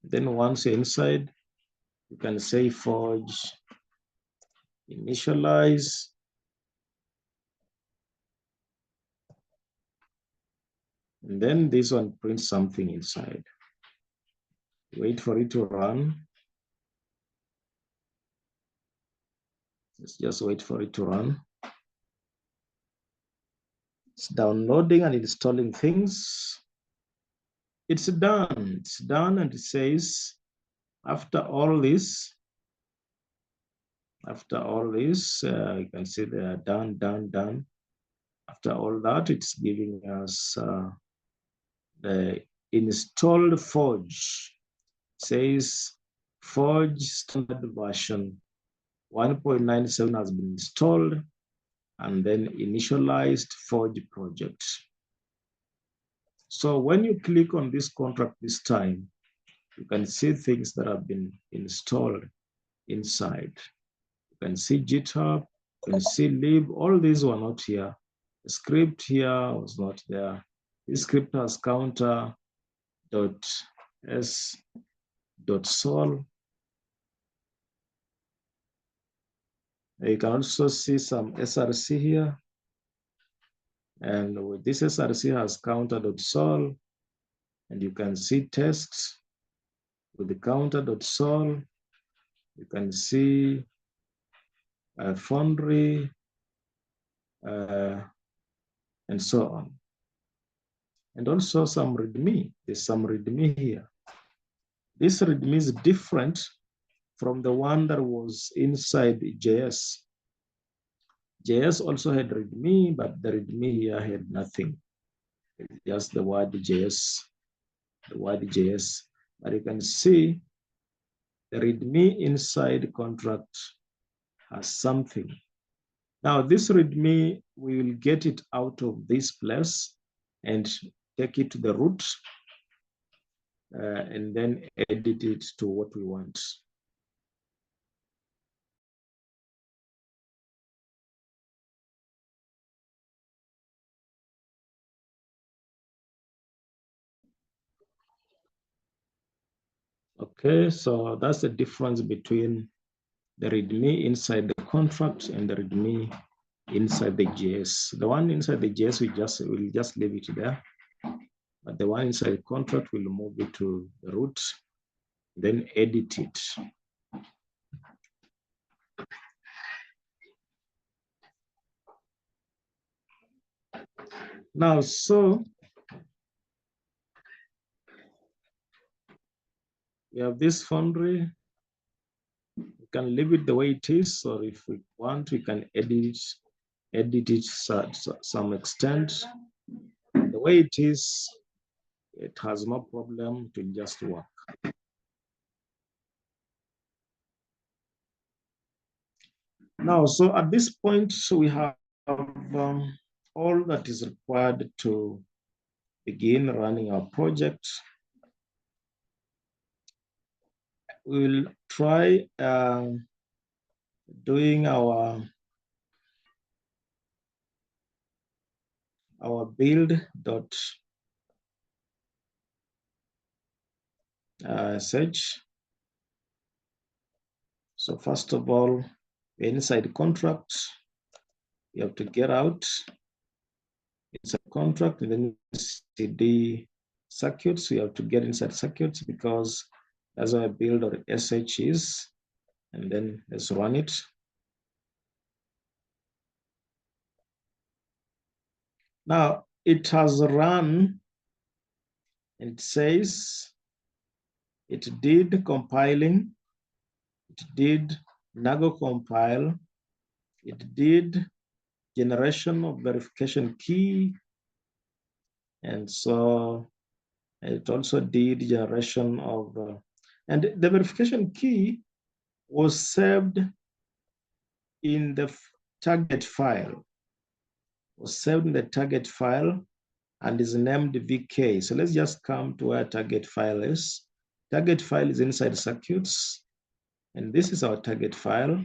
Speaker 1: Then once you're inside, you can say forge initialize. And then this one prints something inside. Wait for it to run. Let's just wait for it to run. It's downloading and installing things. It's done. It's done, and it says, after all this, you can see they are done. After all that, it's giving us the installed Forge. It says Forge standard version 1.97 has been installed, and then initialized Forge project. So when you click on this contract this time, you can see things that have been installed inside. You can see GitHub, you can see lib, all these were not here. The script here was not there. This script has counter.s.sol. You can also see some SRC here. And with this SRC has counter.sol, and you can see tests with the counter.sol. You can see a foundry and so on. And also some README. There's some README here. This README is different from the one that was inside JS. JS also had README, but the README here had nothing. It's just the word JS, But you can see the README inside contract has something. Now this README, we will get it out of this place and take it to the root and then edit it to what we want. Okay, so that's the difference between the README inside the contract and the README inside the JS. The one inside the JS, we'll just leave it there. But the one inside the contract, we'll move it to the root, then edit it. Now, so we have this foundry. We can leave it the way it is, or if we want, we can edit it to some extent. The way it is, it has no problem to just work. Now, so at this point, so we have all that is required to begin running our project. We will try doing our build.sh. So first of all, inside contract, you have to get out. It's a contract, and then CD circuits. You have to get inside circuits because that's where build or sh is, and then let's run it. Now it has run, and it says it did compiling, it did Nago compile, it did generation of verification key, and so it also did generation of, and the verification key was saved in the target file, and is named VK. So let's just come to where target file is. Target file is inside circuits, and this is our target file,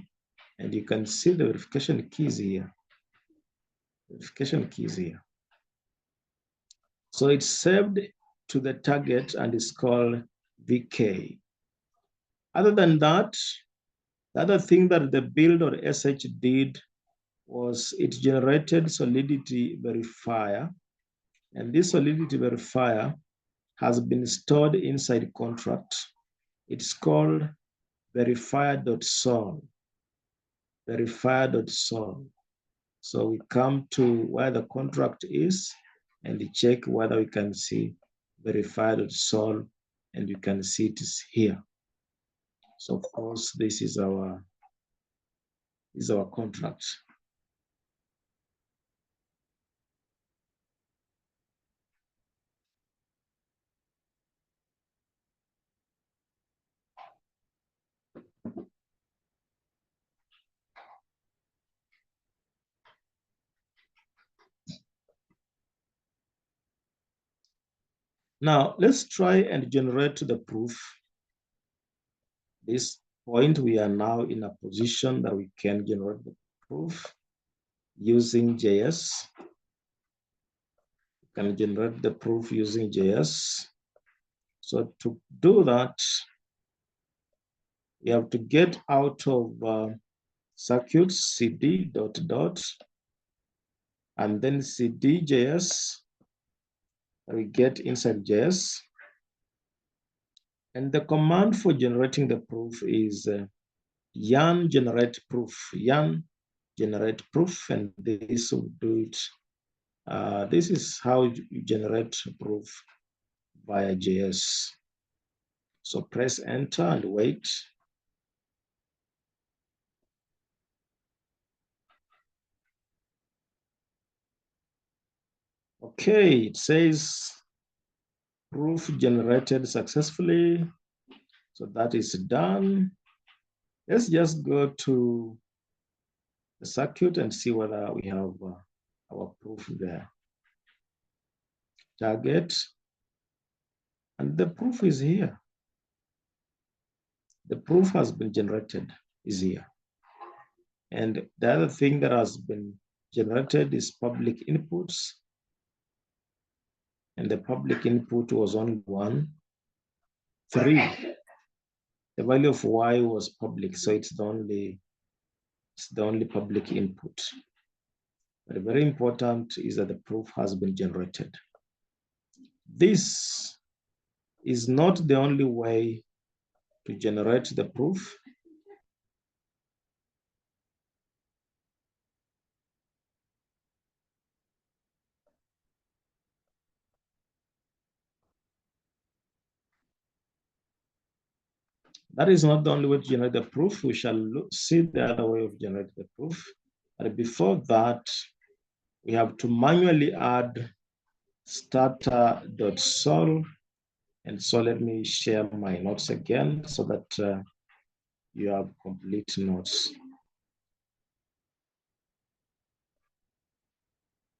Speaker 1: and you can see the verification keys here. So it's saved to the target and it's called VK. Other than that, the other thing that the build or SH did was it generated Solidity verifier. And this Solidity verifier has been stored inside contract. It's called verifier.sol. So we come to where the contract is and we check whether we can see verifier.sol, and you can see it is here. So of course, this is our contract. Now let's try and generate the proof. This point, we are now in a position that we can generate the proof using JS. We can generate the proof using JS. So to do that, you have to get out of circuits cd ... and then cd.js. We get inside JS. And the command for generating the proof is yarn generate proof, yarn generate proof, and this will do it. This is how you generate proof via JS. So press enter and wait. Okay, it says proof generated successfully. So that is done. Let's just go to the circuit and see whether we have our proof there. Target, and the proof is here. The proof has been generated, is here. And the other thing that has been generated is public inputs. And the public input was only 1, 3. The value of y was public, so it's the only public input. But very important is that the proof has been generated. This is not the only way to generate the proof. That is not the only way to generate the proof. We shall see the other way of generating the proof. But before that, we have to manually add starter.sol. And so let me share my notes again so that you have complete notes.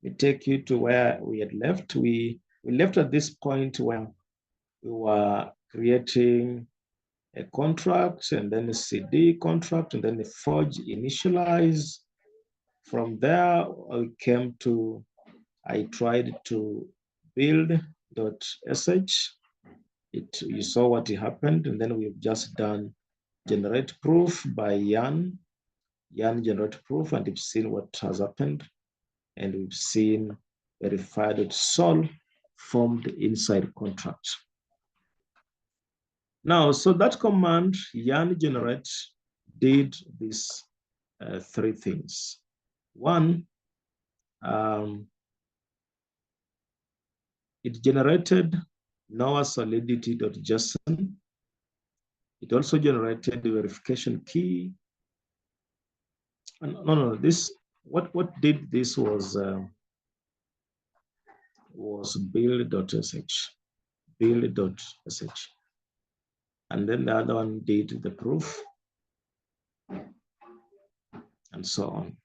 Speaker 1: We take you to where we had left. We left at this point where we were creating a contract and then a CD contract and then a forge initialize. From there, I tried to build.sh. You saw what happened, and then we've just done generate proof by yarn generate proof, and we've seen what has happened, and we've seen verify.sol formed inside contract. Now, so that command yarn generate did these 3 things. One, it generated Noir solidity.json. It also generated the verification key. No, this what did this was build.sh, build.sh. And then the other one did the proof, and so on.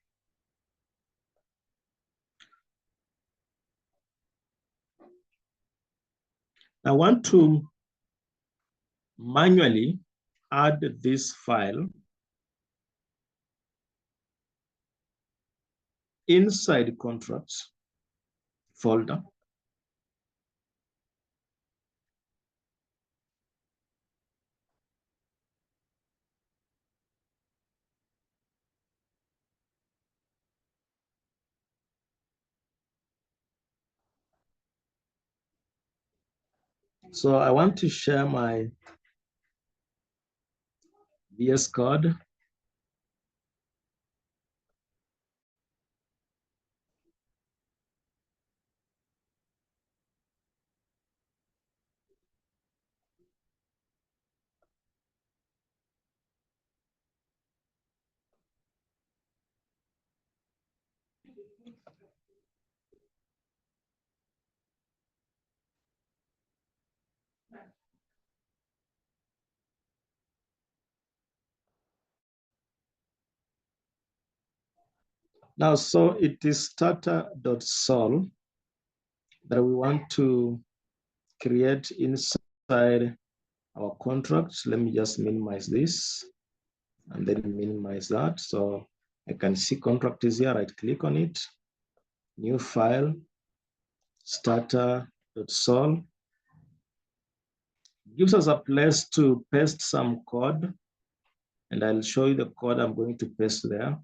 Speaker 1: I want to manually add this file inside contracts folder. So I want to share my VS Code. Now, so it is starter.sol that we want to create inside our contract. Let me just minimize this and then minimize that. So I can see contract is here, right click on it, new file, starter.sol. Gives us a place to paste some code, and I'll show you the code I'm going to paste there.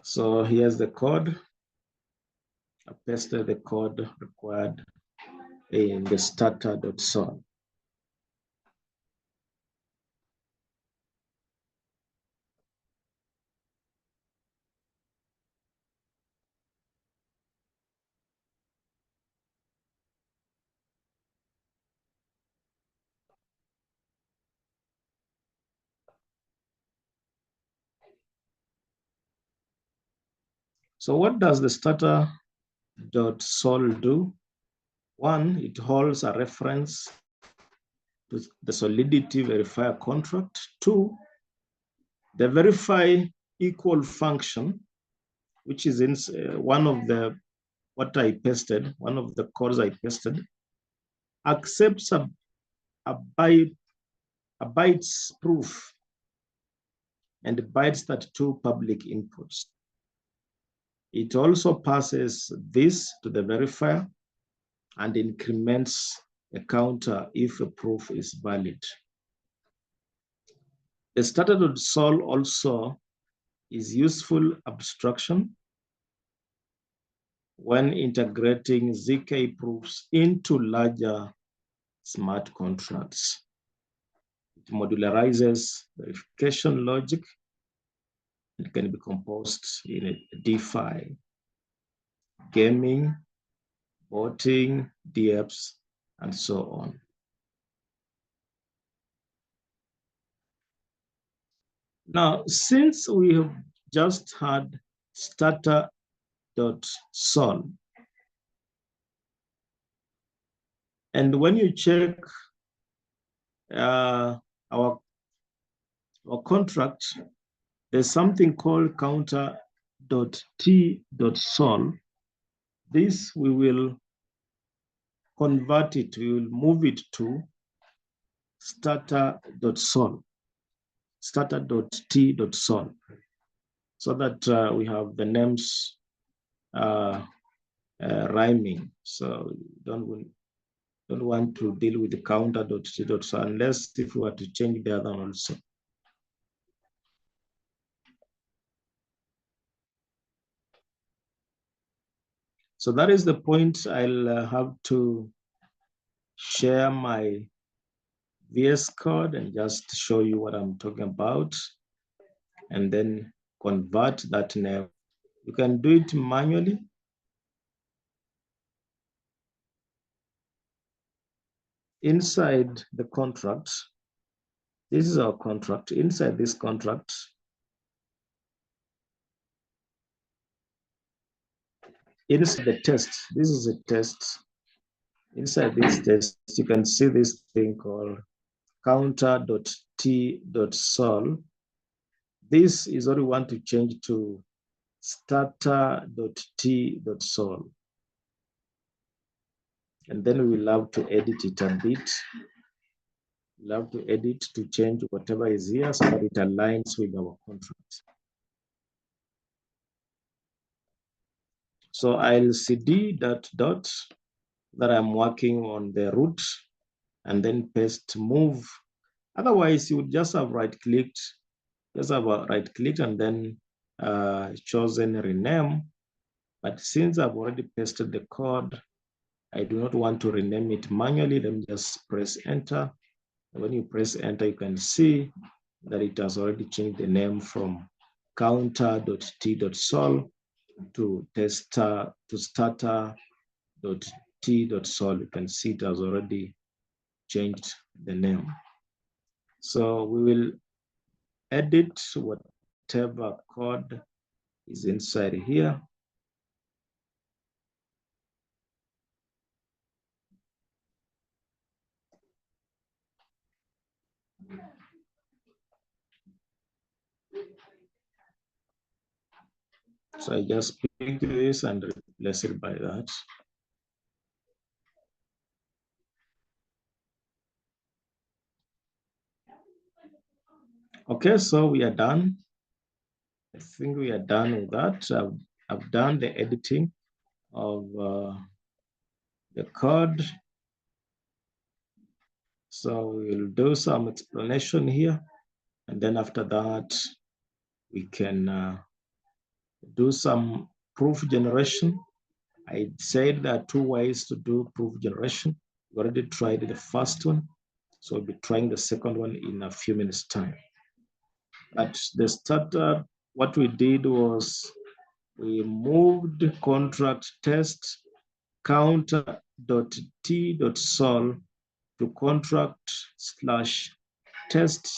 Speaker 1: So here's the code. I pasted the code required in the starter.sol. So what does the starter.sol do? One, it holds a reference to the Solidity verifier contract. Two, the verify equal function, which is in one of the what I pasted, one of the codes I pasted, accepts a bytes proof and bytes that two public inputs. It also passes this to the verifier and increments a counter if a proof is valid. The starter.sol also is useful abstraction when integrating ZK proofs into larger smart contracts. It modularizes verification logic. It can be composed in a DeFi, gaming, voting, DApps, and so on. Now, since we have just had starter.sol, and when you check our contract, there's something called counter.t.sol. This we will convert it, we will move it to starter.sol, starter.t.sol, so that we have the names rhyming. So don't want to deal with the counter.t.sol unless if we were to change the other one also. So that is the point. I'll have to share my VS Code and just show you what I'm talking about, and then convert that name. You can do it manually. Inside the contract, this is our contract. Inside this contract, inside the test, this is a test. Inside this test, you can see this thing called counter.t.sol. This is what we want to change to starter.t.sol. And then we'll have to edit it a bit. We'll have to edit to change whatever is here so that it aligns with our contract. So I'll cd that I'm working on the root and then paste move. Otherwise, you would just have right-clicked, and then chosen rename. But since I've already pasted the code, I do not want to rename it manually. Let me just press enter. When you press enter, you can see that it has already changed the name from counter.t.sol to starter.t.sol. You can see it has already changed the name. So we will edit whatever code is inside here. So I just pick this and replace it by that. Okay, so we are done. I think we are done with that. I've done the editing of the code. So we'll do some explanation here. And then after that, we can do some proof generation. I said there are two ways to do proof generation. We already tried the first one, so we'll be trying the second one in a few minutes' time. At the starter, what we did was we moved contract test counter.t.sol to contract slash test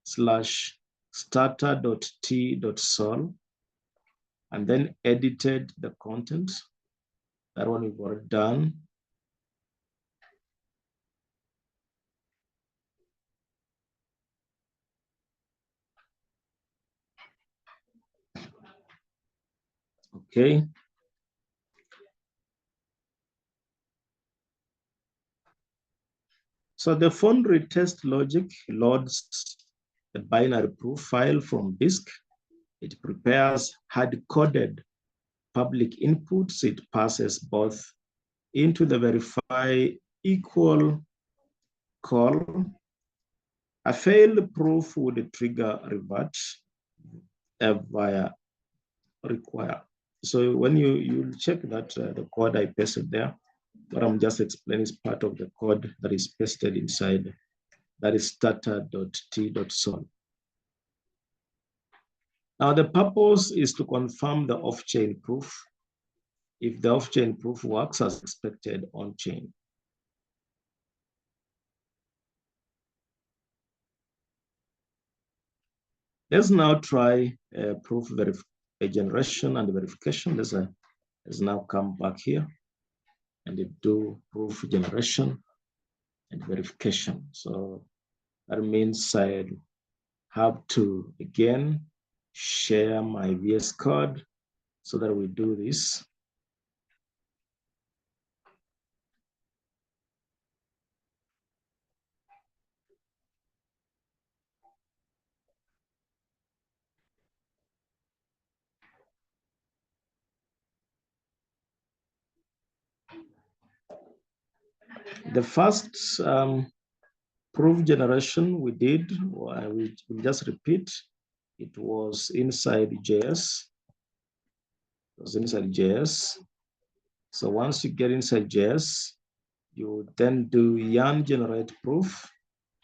Speaker 1: slash starter.t.sol and then edited the content. That one we've already done. Okay. So the foundry test logic loads the binary proof file from disk. It prepares hard-coded public inputs. It passes both into the verify equal call. A failed proof would trigger revert via require. So when you check that the code I pasted there, what I'm just explaining is part of the code that is pasted inside. That is starter.t.sol. Now the purpose is to confirm the off-chain proof. If the off-chain proof works as expected on-chain. Let's now try proof generation and verification. Let's now come back here and do proof generation and verification. So that means I have to again share my VS Code so that we do this. The first proof generation we did, we will just repeat. It was inside JS. It was inside JS. So once you get inside JS, you then do yarn generate proof.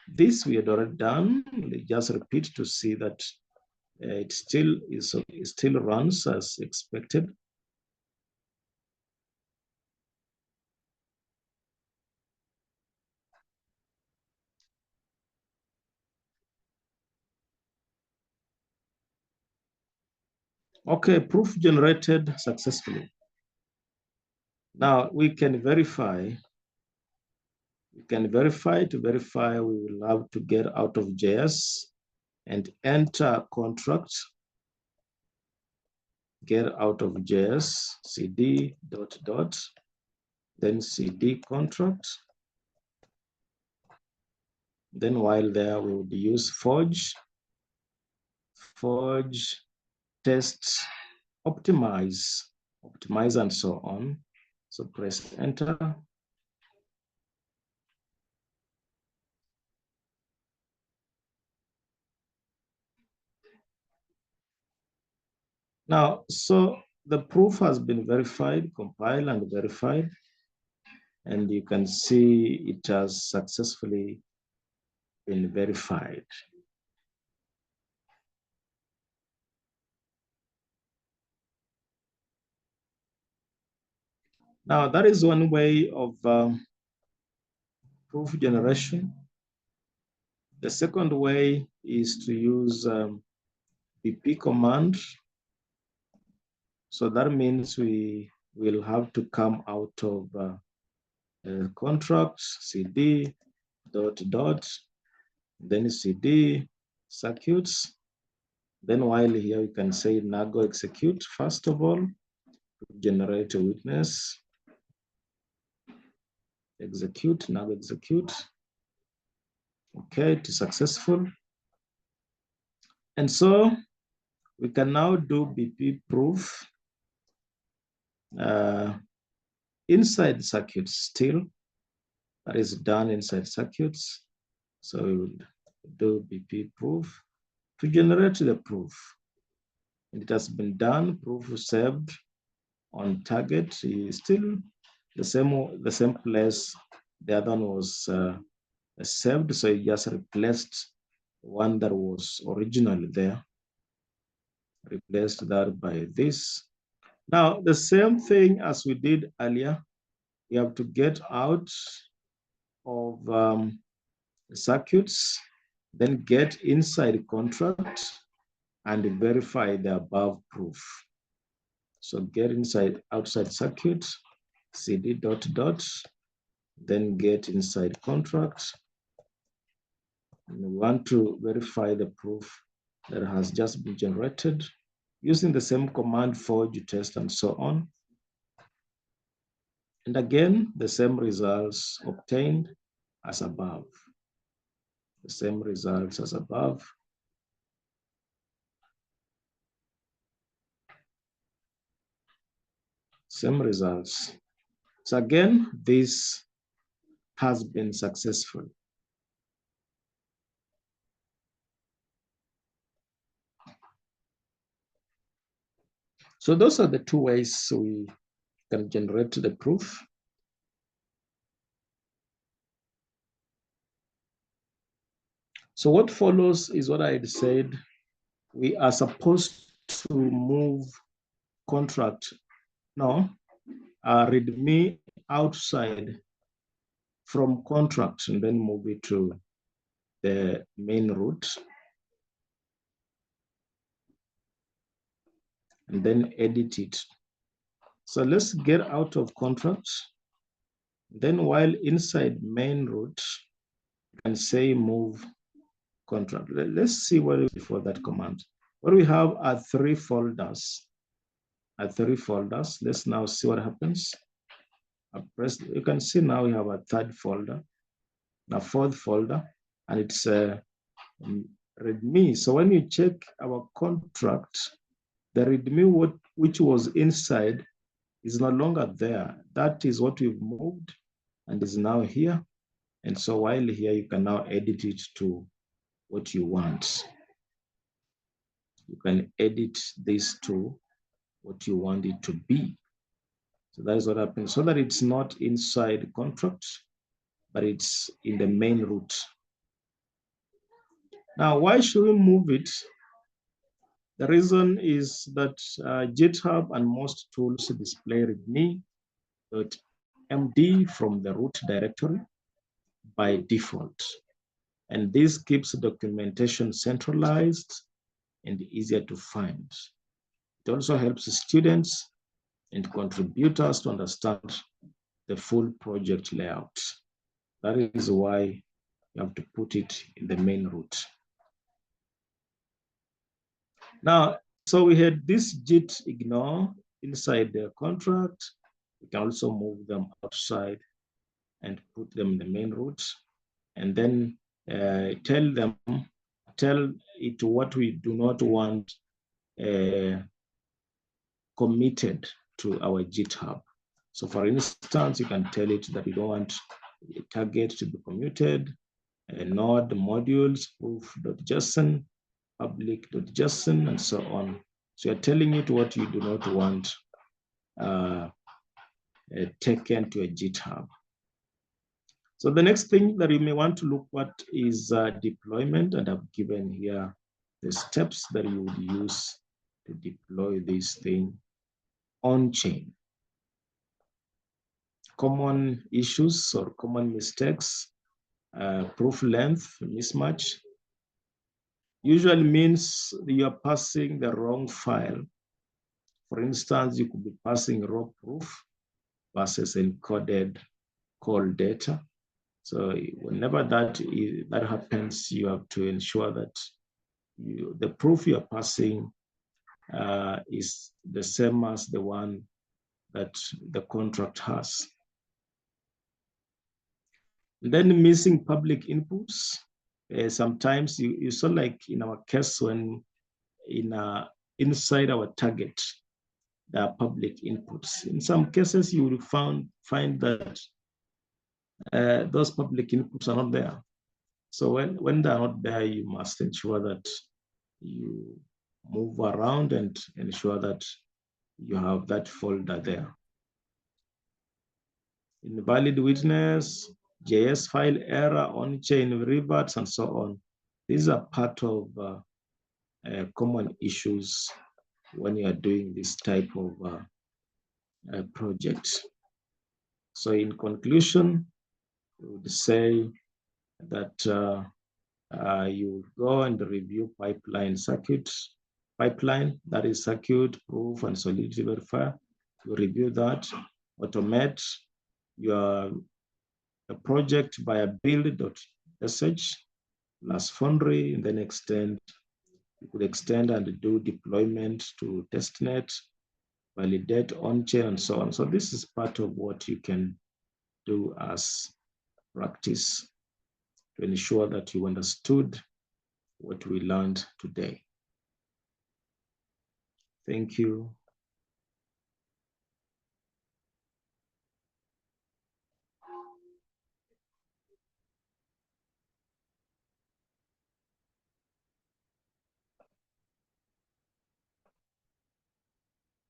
Speaker 1: This we had already done. Just repeat to see that it still runs as expected. Okay, proof generated successfully. Now we can verify. To verify, we will have to get out of JS and enter contract. Get out of JS, cd dot dot, then cd contract. Then while there, we would use forge, test, optimize, and so on. So press enter. Now, so the proof has been verified, compiled and verified, and you can see it has successfully been verified. Now, that is one way of proof generation. The second way is to use BP command. So that means we will have to come out of contract, cd dot dot, then cd circuits. Then while here you can say nago execute first of all, generate a witness, execute, nago execute. Okay, it is successful. And so we can now do BP proof inside circuits still. That is done inside circuits. So we will do BP proof to generate the proof. And it has been done, proof saved on target is still the same place the other one was saved, so you just replaced one that was originally there, replaced that by this. Now, the same thing as we did earlier, you have to get out of circuits, then get inside contract and verify the above proof. So get outside circuit, cd dot dot, then get inside contract. And we want to verify the proof that has just been generated using the same command forge, test, and so on. And again, the same results obtained as above. The same results as above. Same results. So again, this has been successful. So those are the two ways we can generate the proof. So what follows is what I had said. We are supposed to move contract, no, readme outside from contract and then move it to the main route. And then edit it. So let's get out of contract. Then while inside main route, you can say move contract. Let's see what is before that command. What we have are three folders. Let's now see what happens. You can see now we have a third folder, a fourth folder, and it's readme. So when you check our contract, the readme which was inside is no longer there. That is what we've moved and is now here. And so while here, you can now edit it to what you want. You can edit this to what you want it to be. So that is what happens, so that it's not inside contract, but it's in the main route. Now, why should we move it? The reason is that GitHub and most tools display readme.md from the root directory by default. And this keeps documentation centralized and easier to find. It also helps students and contributors to understand the full project layout. That is why you have to put it in the main route. Now, so we had this git ignore inside the contract. We can also move them outside and put them in the main route, and then tell it what we do not want committed to our GitHub. So for instance, you can tell it that you don't want a target to be committed, node modules, proof.json, public.json, and so on. So you're telling it what you do not want taken to a GitHub. So the next thing that you may want to look at is deployment, and I've given here the steps that you would use to deploy this thing on chain. Common issues or common mistakes, proof length mismatch, usually means you are passing the wrong file. For instance, you could be passing raw proof versus encoded call data. So whenever that happens, you have to ensure that the proof you are passing is the same as the one that the contract has. Then missing public inputs. Sometimes you saw, like in our case, when inside our target, there are public inputs. In some cases, you will find that those public inputs are not there. So when they're not there, you must ensure that you move around and ensure that you have that folder there. Invalid witness, JS file error, on-chain reverts, and so on. These are part of common issues when you are doing this type of project. So in conclusion, I would say that you go and review pipeline, that is circuit, proof, and solidity verifier. You review that, automate your project by a build.sh plus Foundry, and then you could extend and do deployment to testnet, validate on-chain, and so on. So this is part of what you can do as practice to ensure that you understood what we learned today. Thank you.